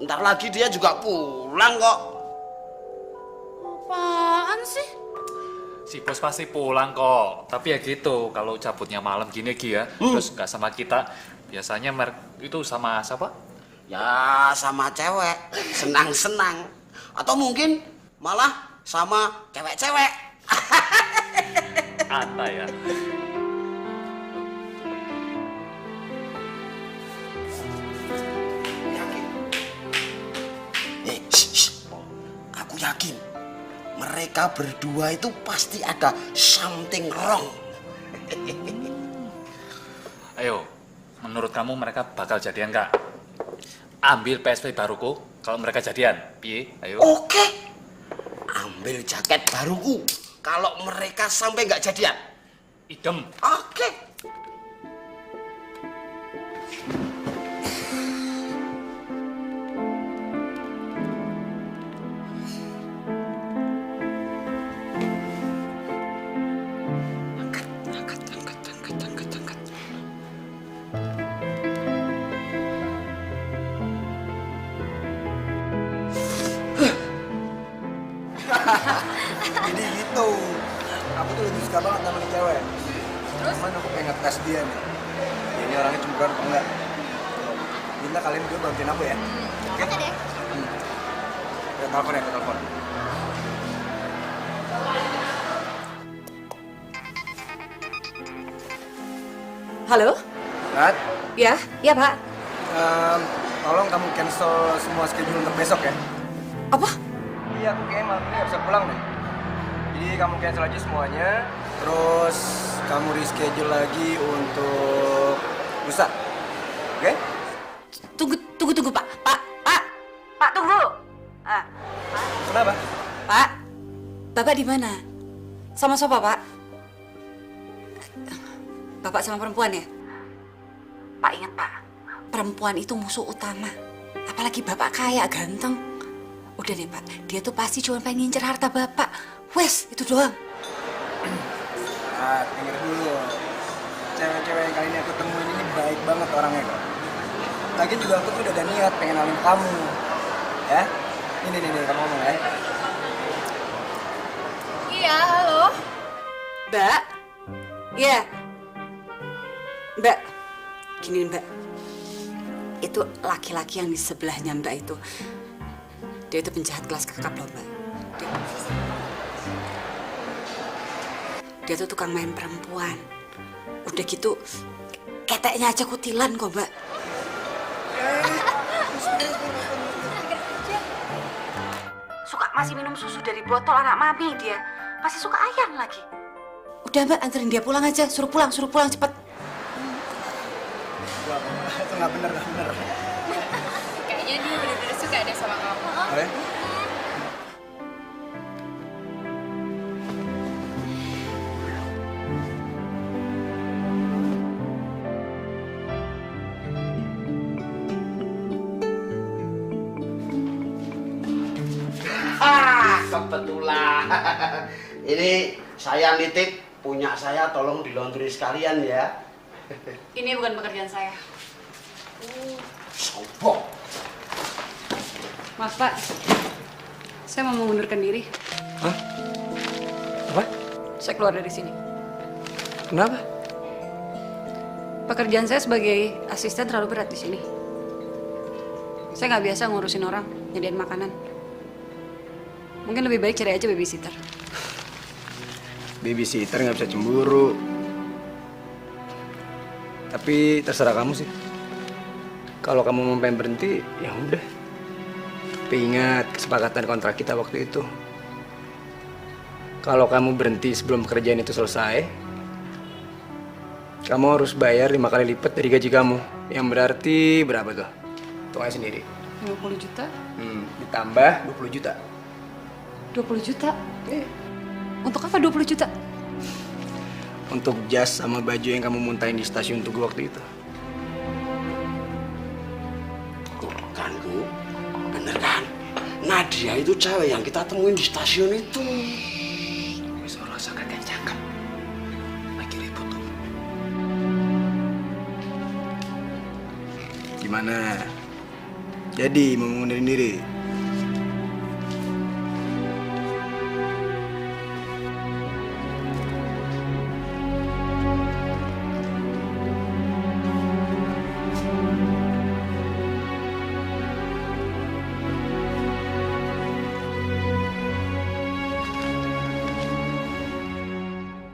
Ntar lagi dia juga pulang kok. Apaan sih? Si bos pasti pulang kok. Tapi ya gitu, kalau cabutnya malam gini Gi ya, terus nggak sama kita, biasanya itu sama siapa? Ya sama cewek, senang-senang. Atau mungkin malah sama cewek-cewek. Anta ya. Yakin? Aku yakin mereka berdua itu pasti ada something wrong. Ayo, menurut kamu mereka bakal jadian nggak? Ambil PSP baruku, kalau mereka jadian, piye? Ayo. Oke, ambil jaket baruku kalau mereka sampai nggak jadian. Idem. Oke. Jadi gitu. Aku tuh lebih suka banget sama nih cewek. Terus? Cuman aku pengen ngetes dia nih. Dia ini orangnya cemburuan apa enggak? Minta kalian berdua bantuin aku ya. Oke deh. Kita telepon. Halo? Nat, Ya, Pak. tolong kamu cancel semua schedule untuk besok ya. Apa? Iya, aku kayaknya malam ini nggak bisa pulang deh. Jadi kamu cancel aja semuanya, terus kamu reschedule lagi untuk lusa. Oke? Tunggu, Pak. Pak, tunggu. Kenapa? Pak, Bapak di mana? Sama siapa, Pak? Bapak sama perempuan ya? Pak, ingat, Pak. Perempuan itu musuh utama. Apalagi Bapak kaya, ganteng. Udah deh, Pak. Dia tuh pasti cuma pengen ngincer harta Bapak. Wes, itu doang. Dengar dulu. Cewek-cewek yang kali ini aku temuin ini baik banget orangnya kok. Lagi juga aku tuh udah ada niat pengen kenalin kamu. Ya? Ini kamu ngomong ya. Iya, halo. Mbak? Iya. Mbak, gini Mbak. Itu laki-laki yang di sebelahnya Mbak itu. Dia itu penjahat kelas kakap loh Mbak. Dia tuh tukang main perempuan. Udah gitu, keteknya aja kutilan kok Mbak. Suka masih minum susu dari botol anak mami dia. Masih suka ayam lagi. Udah Mbak, anterin dia pulang aja. Suruh pulang cepet. Itu nggak bener. Kayaknya dia bener-bener suka deh sama kamu. Oh ya? Kebetulan. Ini saya nitip punya saya, tolong di laundry sekalian ya. Ini bukan pekerjaan saya. Sombong. Maaf Pak, saya mau mengundurkan diri. Hah? Apa? Saya keluar dari sini. Kenapa? Pekerjaan saya sebagai asisten terlalu berat di sini. Saya nggak biasa ngurusin orang, nyediain makanan. Mungkin lebih baik cari aja babysitter. Babysitter nggak bisa cemburu. Tapi terserah kamu sih. Kalau kamu mau pengen berhenti, ya udah. Tapi ingat kesepakatan kontrak kita waktu itu. Kalau kamu berhenti sebelum pekerjaan itu selesai, kamu harus bayar 5 kali lipat dari gaji kamu. Yang berarti berapa tuh? Hitung aja sendiri. 50 juta? Ditambah 20 juta. 20 juta? Untuk apa 20 juta? Untuk jas sama baju yang kamu muntahin di stasiun Tugu waktu itu. Kan, Bu? Bener kan? Nadia itu cewek yang kita temuin di stasiun itu. Wes ora usah kakek cakep. Lagi ribut tuh. Gimana? Jadi mau mengundurin diri?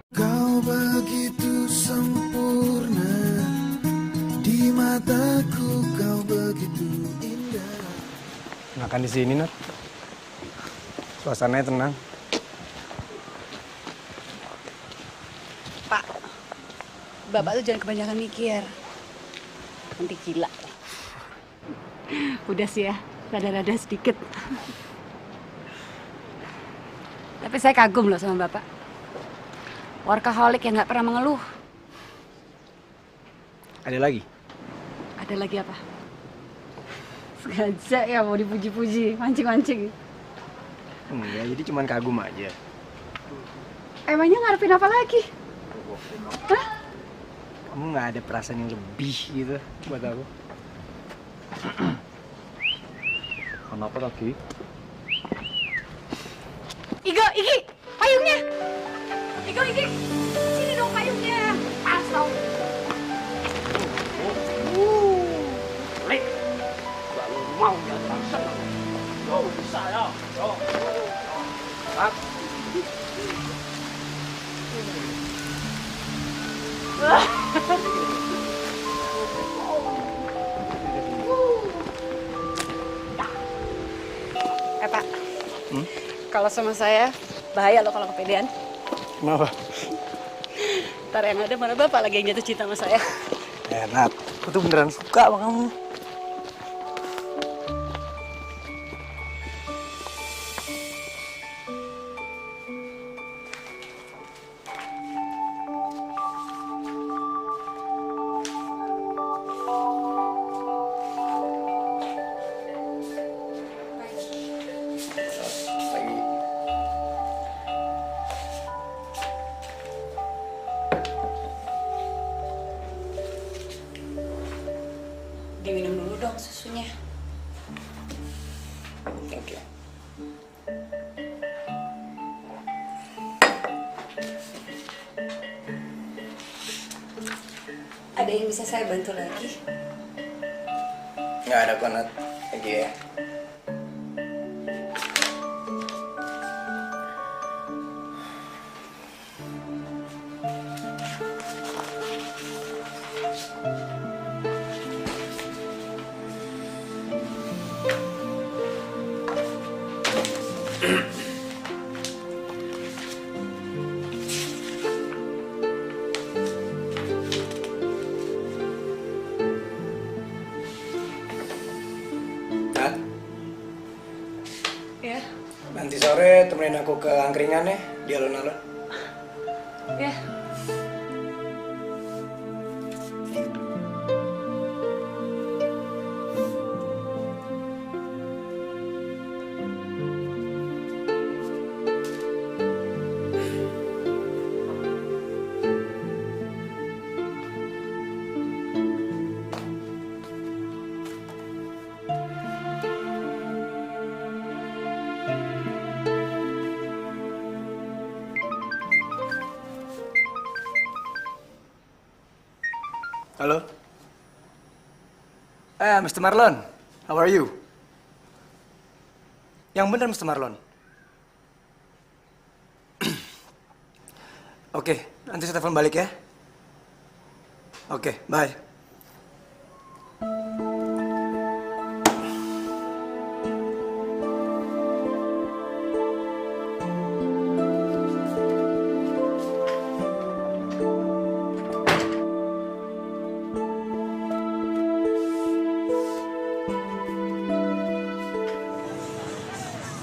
Kau begitu sempurna, di mataku kau begitu indah. Makan di sini, Nat. Suasananya tenang. Pak, Bapak tuh jangan kebanyakan mikir. Nanti gila. Udah sih ya, rada-rada sedikit. Tapi saya kagum loh sama Bapak. Workaholic yang nggak pernah mengeluh. Ada lagi? Ada lagi apa? Sengaja ya mau dipuji-puji, mancing-mancing. Enggak, jadi cuman kagum aja. Emangnya ngarepin apa lagi? Hah? Kamu nggak ada perasaan yang lebih gitu buat aku? Kenapa lagi? Igo, Iki, payungnya. Igo, Iki, sini dong payungnya. Pas tau. Lek, kalau mau jangan senang. Oh, bisa ya. Oh. Pak, kalau sama saya bahaya loh kalau kepedean. Kenapa? Ntar yang ada mana Bapak lagi yang jatuh cinta sama saya. Nat, aku tuh beneran suka sama kamu. diminum dulu dong susunya. Thank you. Ada yang bisa saya bantu lagi? Nggak ada kok, Nat. Thank you ya. Nat, Ya, nanti sore temenin aku ke angkringan ya, di alun-alun. ya. Halo? Mr. Marlon. How are you? Yang benar, Mr. Marlon. Oke, nanti saya telepon balik ya. Oke, bye.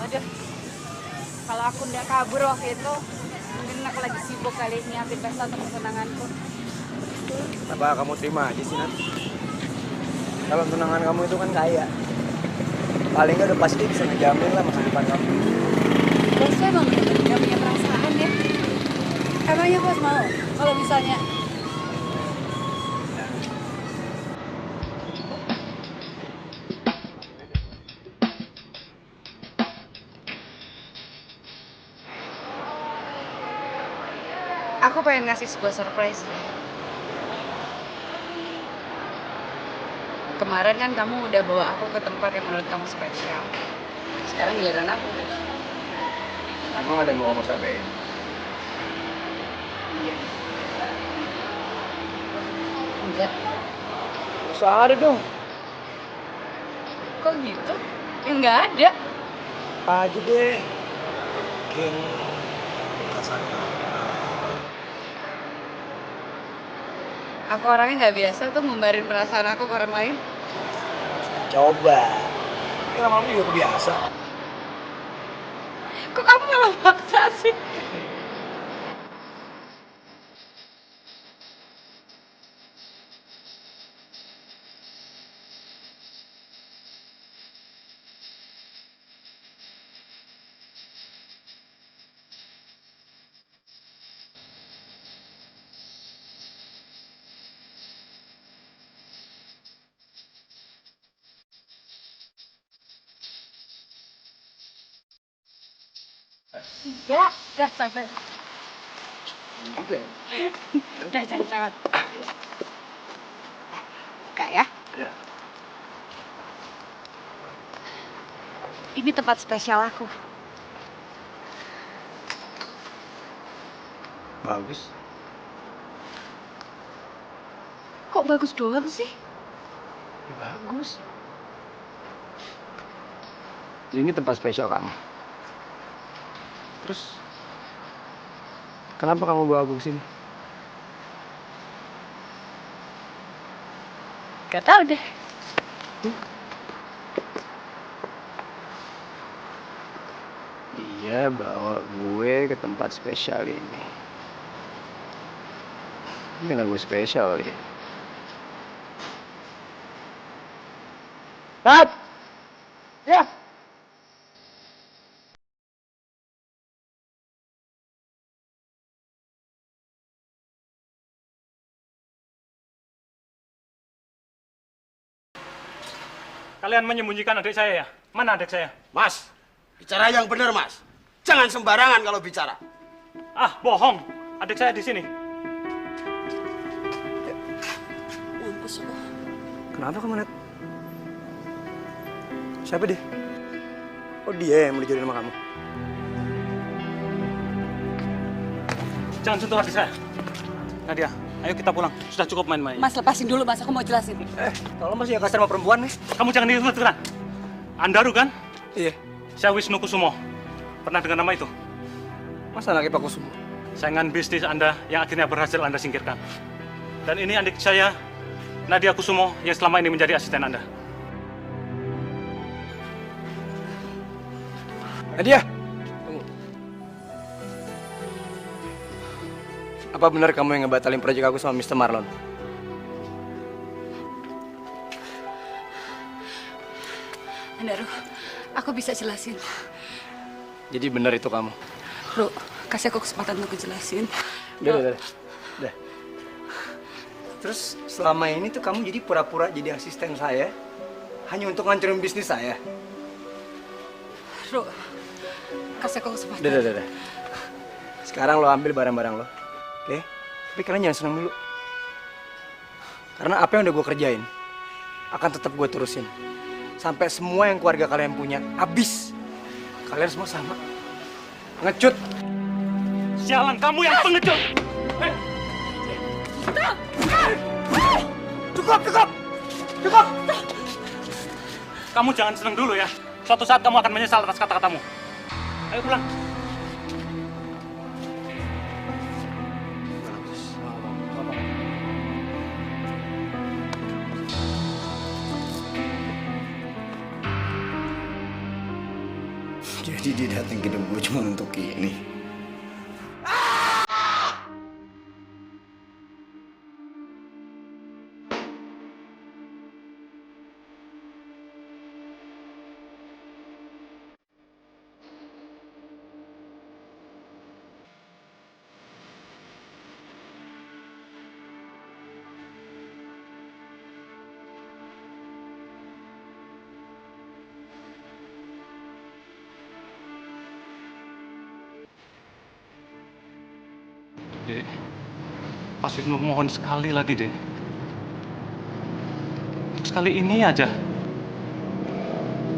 Aduh, kalau aku nggak kabur waktu itu, mungkin aku lagi sibuk kali nyiapin pesta untuk kesenanganku. Kenapa kamu terima aja sih, Nat? Kalau tunangan kamu itu kan kaya. Paling nggak udah pasti bisa ngejamin lah masa depan kamu. Bos tuh emang bener-bener gak punya perasaan ya. Emangnya bos mau kalau misalnya Aku pengen ngasih sebuah surprise. Kemarin kan kamu udah bawa aku ke tempat yang menurut kamu spesial. Sekarang giliran aku. Emang ada yang mau kamu sampaikan? Iya. Enggak. Usah ada dong. Kok gitu? Ya nggak ada. Aja deh. Mungkin perasaan Aku orangnya nggak biasa tuh ngumbarin perasaan aku ke orang lain. coba. Ini lama-lama juga kebiasa. Kok kamu malah maksa sih? Ya, udah sampai. Udah jangan. Kak ya? Ya. Ini tempat spesial aku. Bagus. Kok bagus doang sih? Ya, bagus. Ini tempat spesial kamu. Terus, kenapa kamu bawa aku ke sini? Gak tau deh. Dia bawa gue ke tempat spesial ini. Ini nggak gue spesial ya. Tat! Ya! Kalian menyembunyikan adik saya ya? Mana adik saya? Mas, bicara yang benar, Mas. Jangan sembarangan kalau bicara. Ah, bohong. Adik saya di sini. Mampus lo. Kenapa kamu lihat? Siapa dia? Oh dia yang mau dijodohin sama kamu? Jangan sentuh adik saya. Nadia, ayo kita pulang. Sudah cukup main-main. Mas lepasin dulu Mas, aku mau jelasin. Tolong Mas, ya kasar sama perempuan nih. Kamu jangan diribut-ributkan. Andaru kan? Iya. Saya Wisnu Kusumo. Pernah dengar nama itu? Masa anaknya Pak Kusumo? Saingan bisnis Anda yang akhirnya berhasil Anda singkirkan. Dan ini adik saya, Nadia Kusumo, yang selama ini menjadi asisten Anda. Nadia! Apa benar kamu yang ngebatalin proyek aku sama Mr. Marlon? Andaru, aku bisa jelasin. Jadi benar itu kamu? Bro, kasih aku kesempatan untuk jelasin. Udah. Terus selama ini tuh kamu jadi pura-pura jadi asisten saya hanya untuk ngancurin bisnis saya? Bro, kasih aku kesempatan. Udah. Sekarang lo ambil barang-barang lo, oke? Tapi kalian jangan senang dulu. Karena apa yang udah gue kerjain akan tetap gue terusin. Sampai semua yang keluarga kalian punya habis. Kalian semua sama. Ngecut. Sialan, kamu yang pengecut! Cukup! Kamu jangan senang dulu ya. Suatu saat kamu akan menyesal atas kata-katamu. Ayo pulang. Jadi dia datang ke hidup gue cuma untuk ini. Dek, Pak Wisnu mohon sekali lagi, Dek. Sekali ini aja.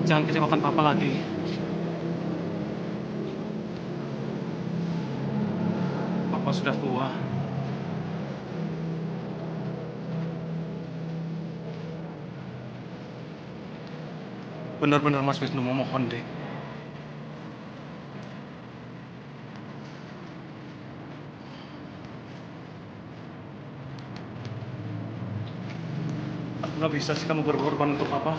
Jangan kecewakan Papa lagi. Papa sudah tua. Benar-benar Mas Wisnu memohon, Dek. Nggak bisa sih kamu berkorban untuk apa?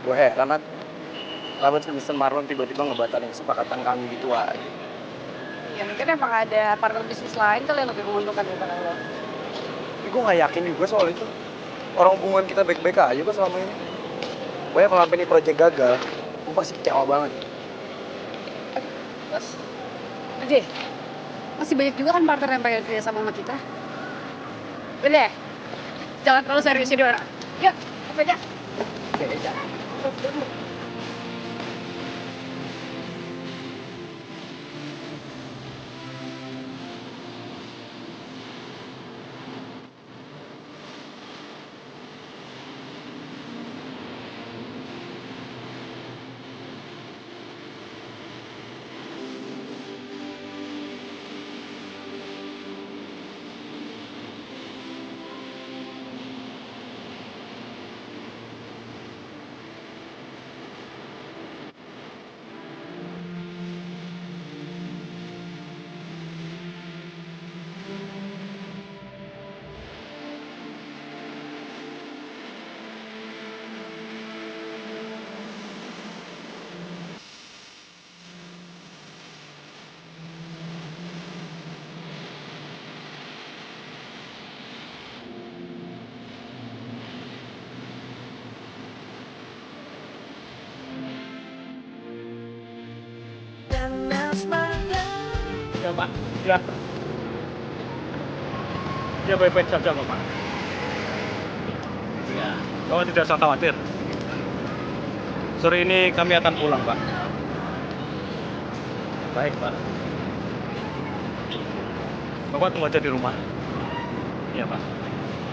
Gue heran, kenapa Mr. Marlon tiba-tiba ngebatalin kesepakatan kami gitu aja. Ya mungkin emang ada partner bisnis lain kali yang lebih menguntungkan daripada lo. Tapi gue gak yakin juga soal itu. Orang hubungan kita baik-baik aja kok selama ini. Gue kalau sampai ini proyek gagal, gue pasti kecewa banget. Terus, Ade, masih banyak juga kan partner yang pengen kerja sama kita. Udah, jangan terlalu serius jadi orang. Yuk, apa aja? Beda. Ya Pak, ya. Ya baik-baik saja Bapak. Ya, Bapak tidak usah khawatir. Sore ini kami akan pulang Pak. Baik Pak. Bapak tunggu aja di rumah. Iya Pak.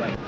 Baik.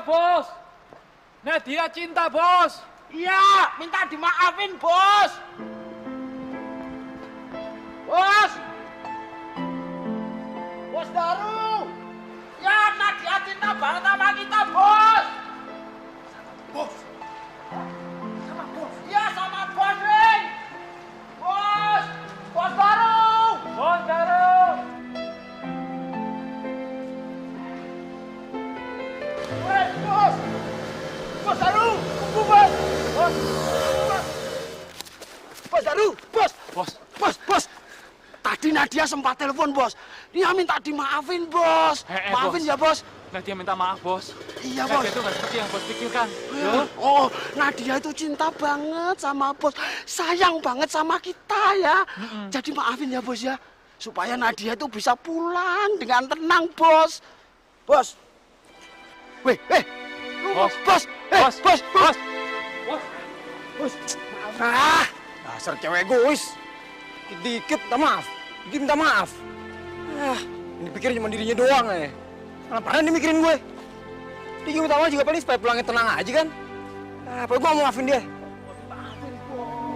Bos. Nadia cinta, Bos. Iya, minta dimaafin, Bos. Bos. Bos Daru. Ya, Nadia cinta banget sama kita, Bos. Bos. Sama Bos. Iya, sama Bos, Ring. Bos. Bos Daru. Bos Daru. Bos! Bos Daru! Bos! Bos! Bos Daru! Bos! Bos! Bos! Bos! Tadi Nadia sempat telepon, Bos. Dia minta dimaafin, Bos. Maafin Bos. ya, Bos. Nadia minta maaf, Bos. Iya, Bos. Nadia itu nggak seperti yang Bos pikirkan. Oh, Nadia itu cinta banget sama Bos. Sayang banget sama kita ya. Jadi maafin ya, Bos ya. Supaya Nadia itu bisa pulang dengan tenang, Bos. Bos. Weh, Bos, Bos, Bos, Bos, Bos. Bos. Ah, dasar cewek egois. Dikit minta maaf, dikit minta maaf. Ah, ini pikir cuma dirinya doang ya. Malah pernah dia mikirin gue. Dia minta maaf juga paling supaya pulangnya tenang aja kan. Ah, pokoknya gue gak mau maafin dia.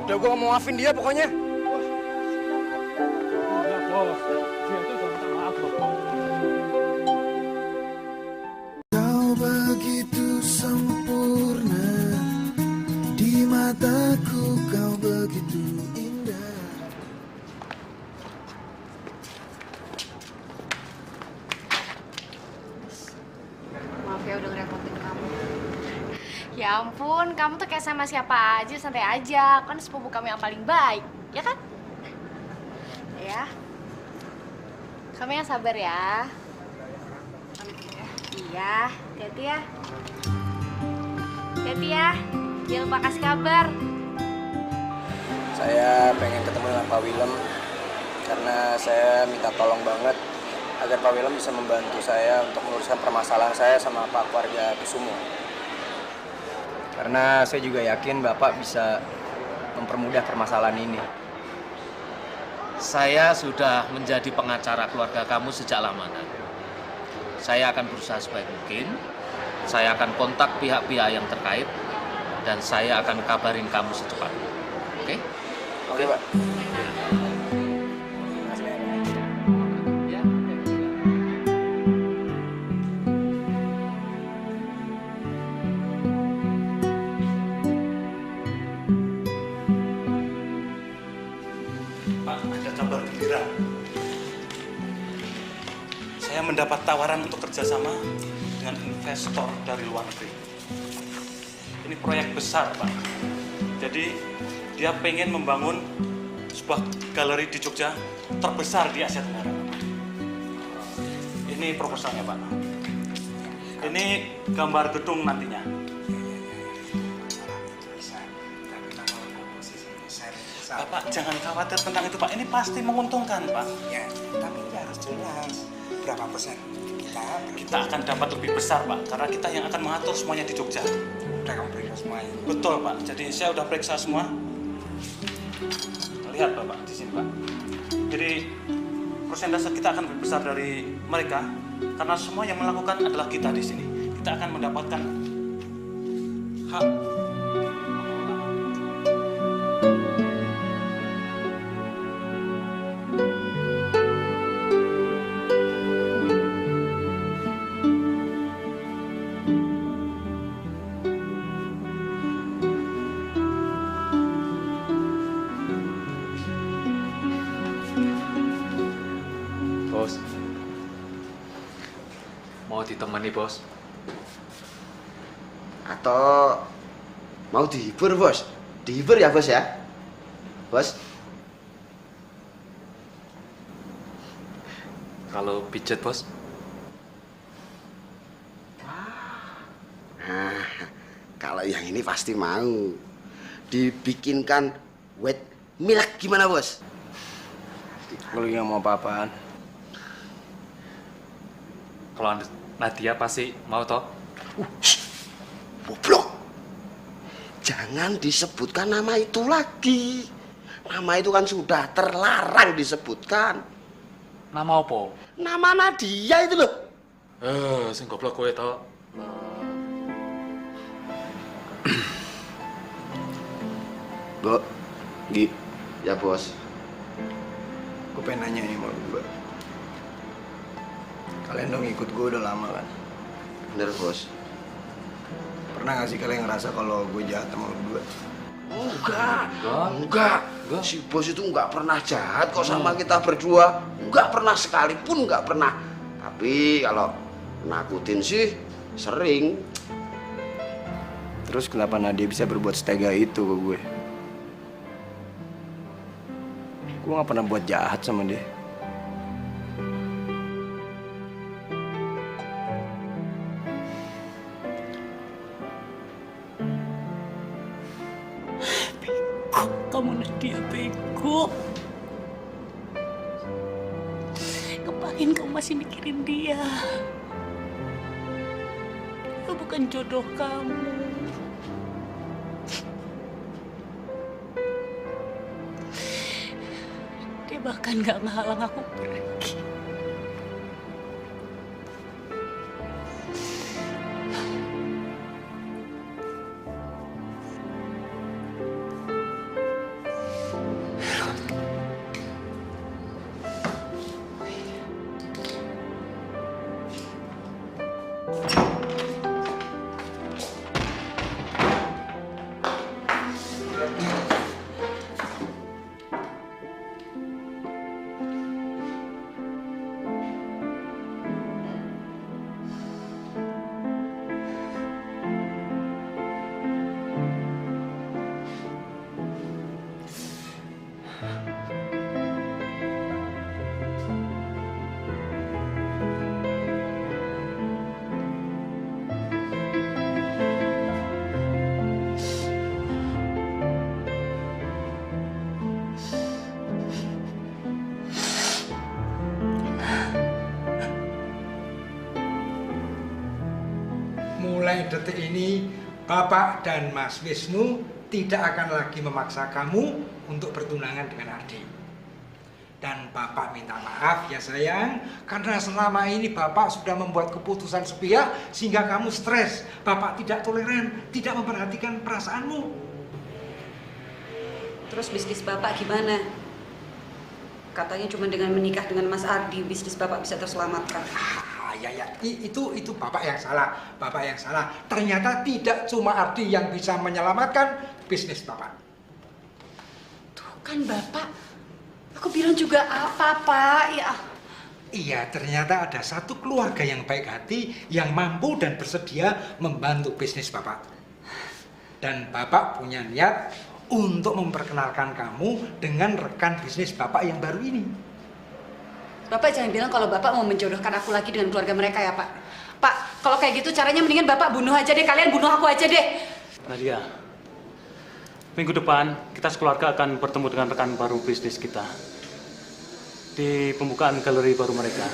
Udah gue gak mau maafin dia pokoknya. Bos. Dia tuh udah minta maaf, Bos. Kau begitu sempurna, di mataku kau begitu indah. Maaf ya udah ngerepotin kamu. Ya ampun, kamu tuh kayak sama siapa aja, santai aja. Kan sepupu kamu yang paling baik, ya kan? Ya. Kamu yang sabar ya. Iya, hati-hati ya. Hati-hati ya. Jangan lupa kasih kabar. Saya pengen ketemu dengan Pak Willem karena saya minta tolong banget agar Pak Willem bisa membantu saya untuk meluruskan permasalahan saya sama Pak keluarga Kusumo. Karena saya juga yakin Bapak bisa mempermudah permasalahan ini. Saya sudah menjadi pengacara keluarga kamu sejak lama, Dan. Saya akan berusaha sebaik mungkin. Saya akan kontak pihak-pihak yang terkait dan saya akan kabarin kamu secepatnya. Oke? Oke, Pak. Pak, ada kabar gembira. Saya mendapat tawaran untuk kerjasama dengan investor dari luar negeri. Ini proyek besar, Pak. Jadi dia pengen membangun sebuah galeri di Jogja terbesar di Asia Tenggara. Ini proposalnya, Pak. Ini gambar gedung nantinya. Bapak jangan khawatir tentang itu, Pak. Ini pasti menguntungkan, Pak. Ya, tapi ini harus jelas berapa persen kita akan dapat lebih besar, Pak, karena kita yang akan mengatur semuanya di Jogja. Udah kamu periksa semuanya? Betul, Pak. Jadi saya udah periksa semua. Lihat, Bapak, di sini, Pak. Jadi persentase kita akan lebih besar dari mereka karena semua yang melakukan adalah kita di sini. Kita akan mendapatkan hak. Bos, mau ditemani bos? Atau mau dihibur, Bos? Dihibur ya, Bos ya? Bos? Kalau pijet bos? Nah, kalau yang ini pasti mau. Dibikinkan wet milk gimana, Bos? Gue lagi nggak mau apa-apaan. Kalau Nadia pasti mau toh? Goblok. Jangan disebutkan nama itu lagi. Nama itu kan sudah terlarang disebutkan. Nama apa? Nama Nadia itu loh. Sing goblok kowe toh. Bu, Gi. Ya, Bos. Gue pengen nanya ini sama lu berdua. Kalian dong ikut gue udah lama kan? Bener, Bos. Pernah gak sih kalian ngerasa kalau gue jahat sama lu berdua? Enggak. Si Bos itu enggak pernah jahat kok sama kita berdua. Enggak pernah sekalipun, enggak pernah. Tapi kalau nakutin sih sering. Terus kenapa Nadia bisa berbuat setega itu ke gue? Gue gak pernah buat jahat sama dia. Kamu Nadia bego. Ngapain kamu masih mikirin dia? Dia bukan jodoh kamu. Dia bahkan gak ngehalang aku pergi. Mulai detik ini, Bapak dan Mas Wisnu tidak akan lagi memaksa kamu untuk bertunangan dengan Ardi. Dan Bapak minta maaf ya sayang, karena selama ini Bapak sudah membuat keputusan sepihak sehingga kamu stres. Bapak tidak toleran, tidak memperhatikan perasaanmu. Terus bisnis Bapak gimana? Katanya cuma dengan menikah dengan Mas Ardi, bisnis Bapak bisa terselamatkan. Ya, itu Bapak yang salah. Bapak yang salah. Ternyata tidak cuma Ardi yang bisa menyelamatkan bisnis Bapak. Tuh kan Bapak, aku bilang juga apa, Pak? Ya, Iya, ternyata ada satu keluarga yang baik hati, yang mampu dan bersedia membantu bisnis Bapak. Dan Bapak punya niat untuk memperkenalkan kamu dengan rekan bisnis Bapak yang baru ini. Bapak jangan bilang kalau Bapak mau menjodohkan aku lagi dengan keluarga mereka ya, Pak. Pak, kalau kayak gitu caranya mendingan Bapak bunuh aja deh. Kalian bunuh aku aja deh. Nadia, minggu depan kita sekeluarga akan bertemu dengan rekan baru bisnis kita di pembukaan galeri baru mereka.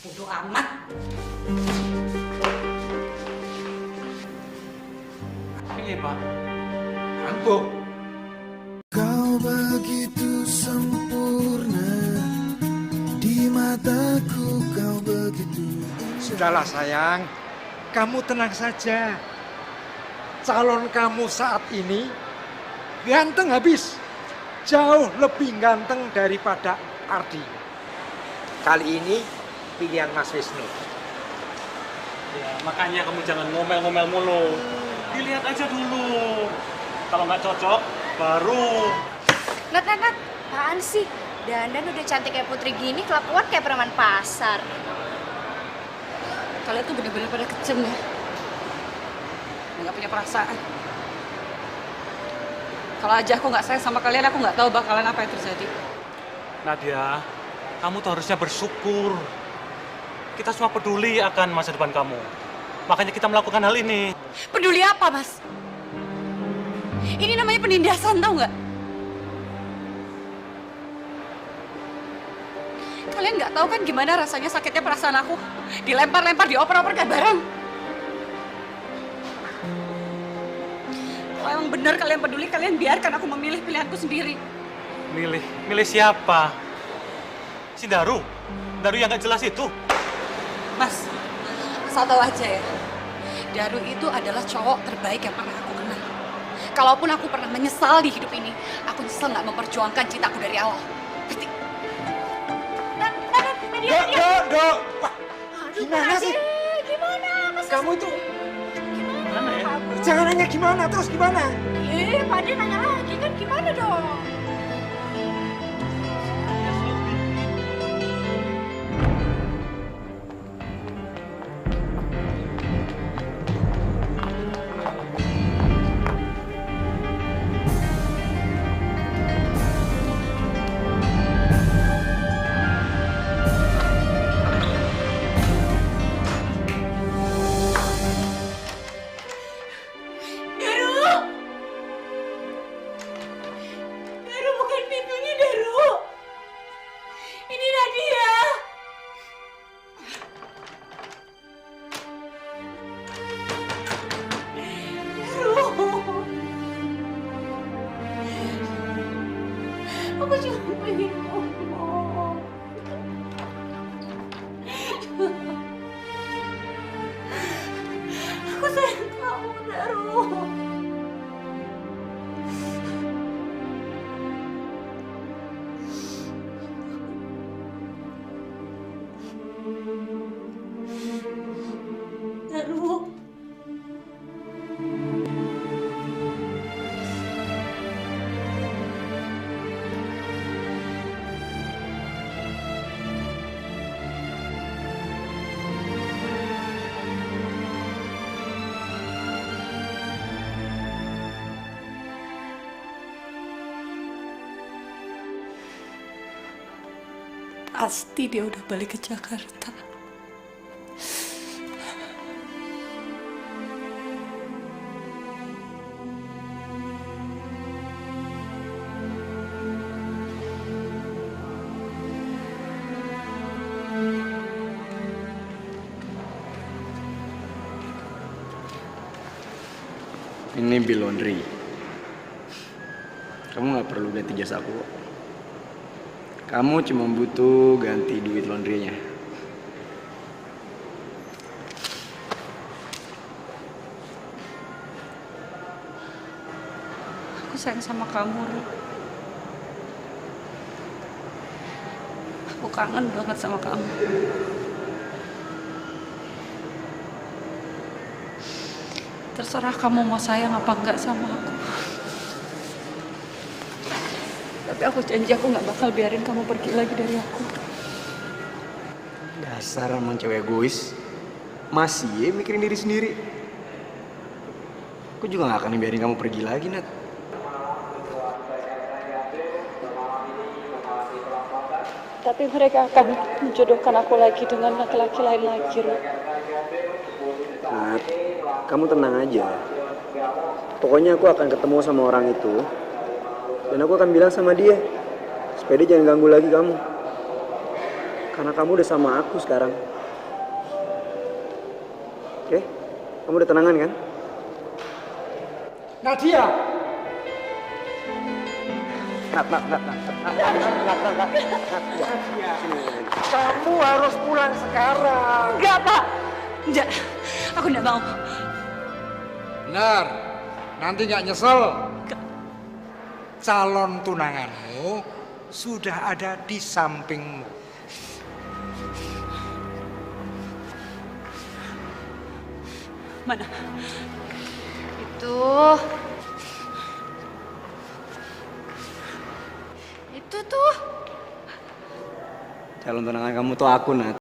Bodoh amat. Iya, Pak. Angkuh. Kau begitu sempurna, di mataku kau begitu. Sudahlah sayang, kamu tenang saja. Calon kamu saat ini ganteng habis. Jauh lebih ganteng daripada Ardi. Kali ini pilihan Mas Wisnu. Ya, makanya kamu jangan ngomel-ngomel mulu. Dilihat aja dulu. Kalau nggak cocok, baru. Nat, apaan sih? Dandan udah cantik kayak putri gini, kelakuan kayak preman pasar. Kalian tuh bener-bener pada kejem ya. Nggak punya perasaan. Kalau aja aku nggak sayang sama kalian, aku nggak tahu bakalan apa yang terjadi. Nadia, kamu tuh harusnya bersyukur. Kita semua peduli akan masa depan kamu. Makanya kita melakukan hal ini. Peduli apa, Mas? Ini namanya penindasan, tau nggak? Kalian nggak tahu kan gimana rasanya sakitnya perasaan aku dilempar-lempar, dioper-oper kayak barang. Kalau emang bener kalian peduli, kalian biarkan aku memilih pilihanku sendiri. Milih siapa? Si Daru? Daru yang nggak jelas itu? Mas, asal tahu aja ya, Daru itu adalah cowok terbaik yang pernah aku kenal. Kalaupun aku pernah menyesal di hidup ini, aku nyesel nggak memperjuangkan cintaku dari awal. Ngerti? Dok. Wah, gimana sih? Gimana? Kamu itu gimana ya? Jangan nanya gimana, terus gimana? Pak De nanya lagi kan gimana dong? Aku cuma pengen ngomong. Aku sayang kamu, Daru. Daru. Pasti dia udah balik ke Jakarta. Ini bill laundry. Kamu nggak perlu ganti jasa aku kok. Kamu cuma butuh ganti duit laundrynya. Aku sayang sama kamu, Ru. Aku kangen banget sama kamu. Terserah kamu mau sayang apa enggak sama aku. Tapi aku janji aku nggak bakal biarin kamu pergi lagi dari aku. Dasar emang cewek egois. Masih ya mikirin diri sendiri. Aku juga gak akan biarin kamu pergi lagi, Nat. Tapi mereka akan menjodohkan aku lagi dengan laki-laki lain lagi, Ruk. Nat, kamu tenang aja. Pokoknya aku akan ketemu sama orang itu. Dan aku akan bilang sama dia, supaya dia jangan ganggu lagi kamu. Karena kamu udah sama aku sekarang. Oke? Kamu udah tenangan kan? Nadia! Nat. Kamu harus pulang sekarang. Enggak, Pak. Enggak, aku enggak mau. Benar, nanti nggak nyesel. Calon tunanganmu sudah ada di sampingmu. Mana? Itu tuh. Calon tunangan kamu tuh aku, Nat.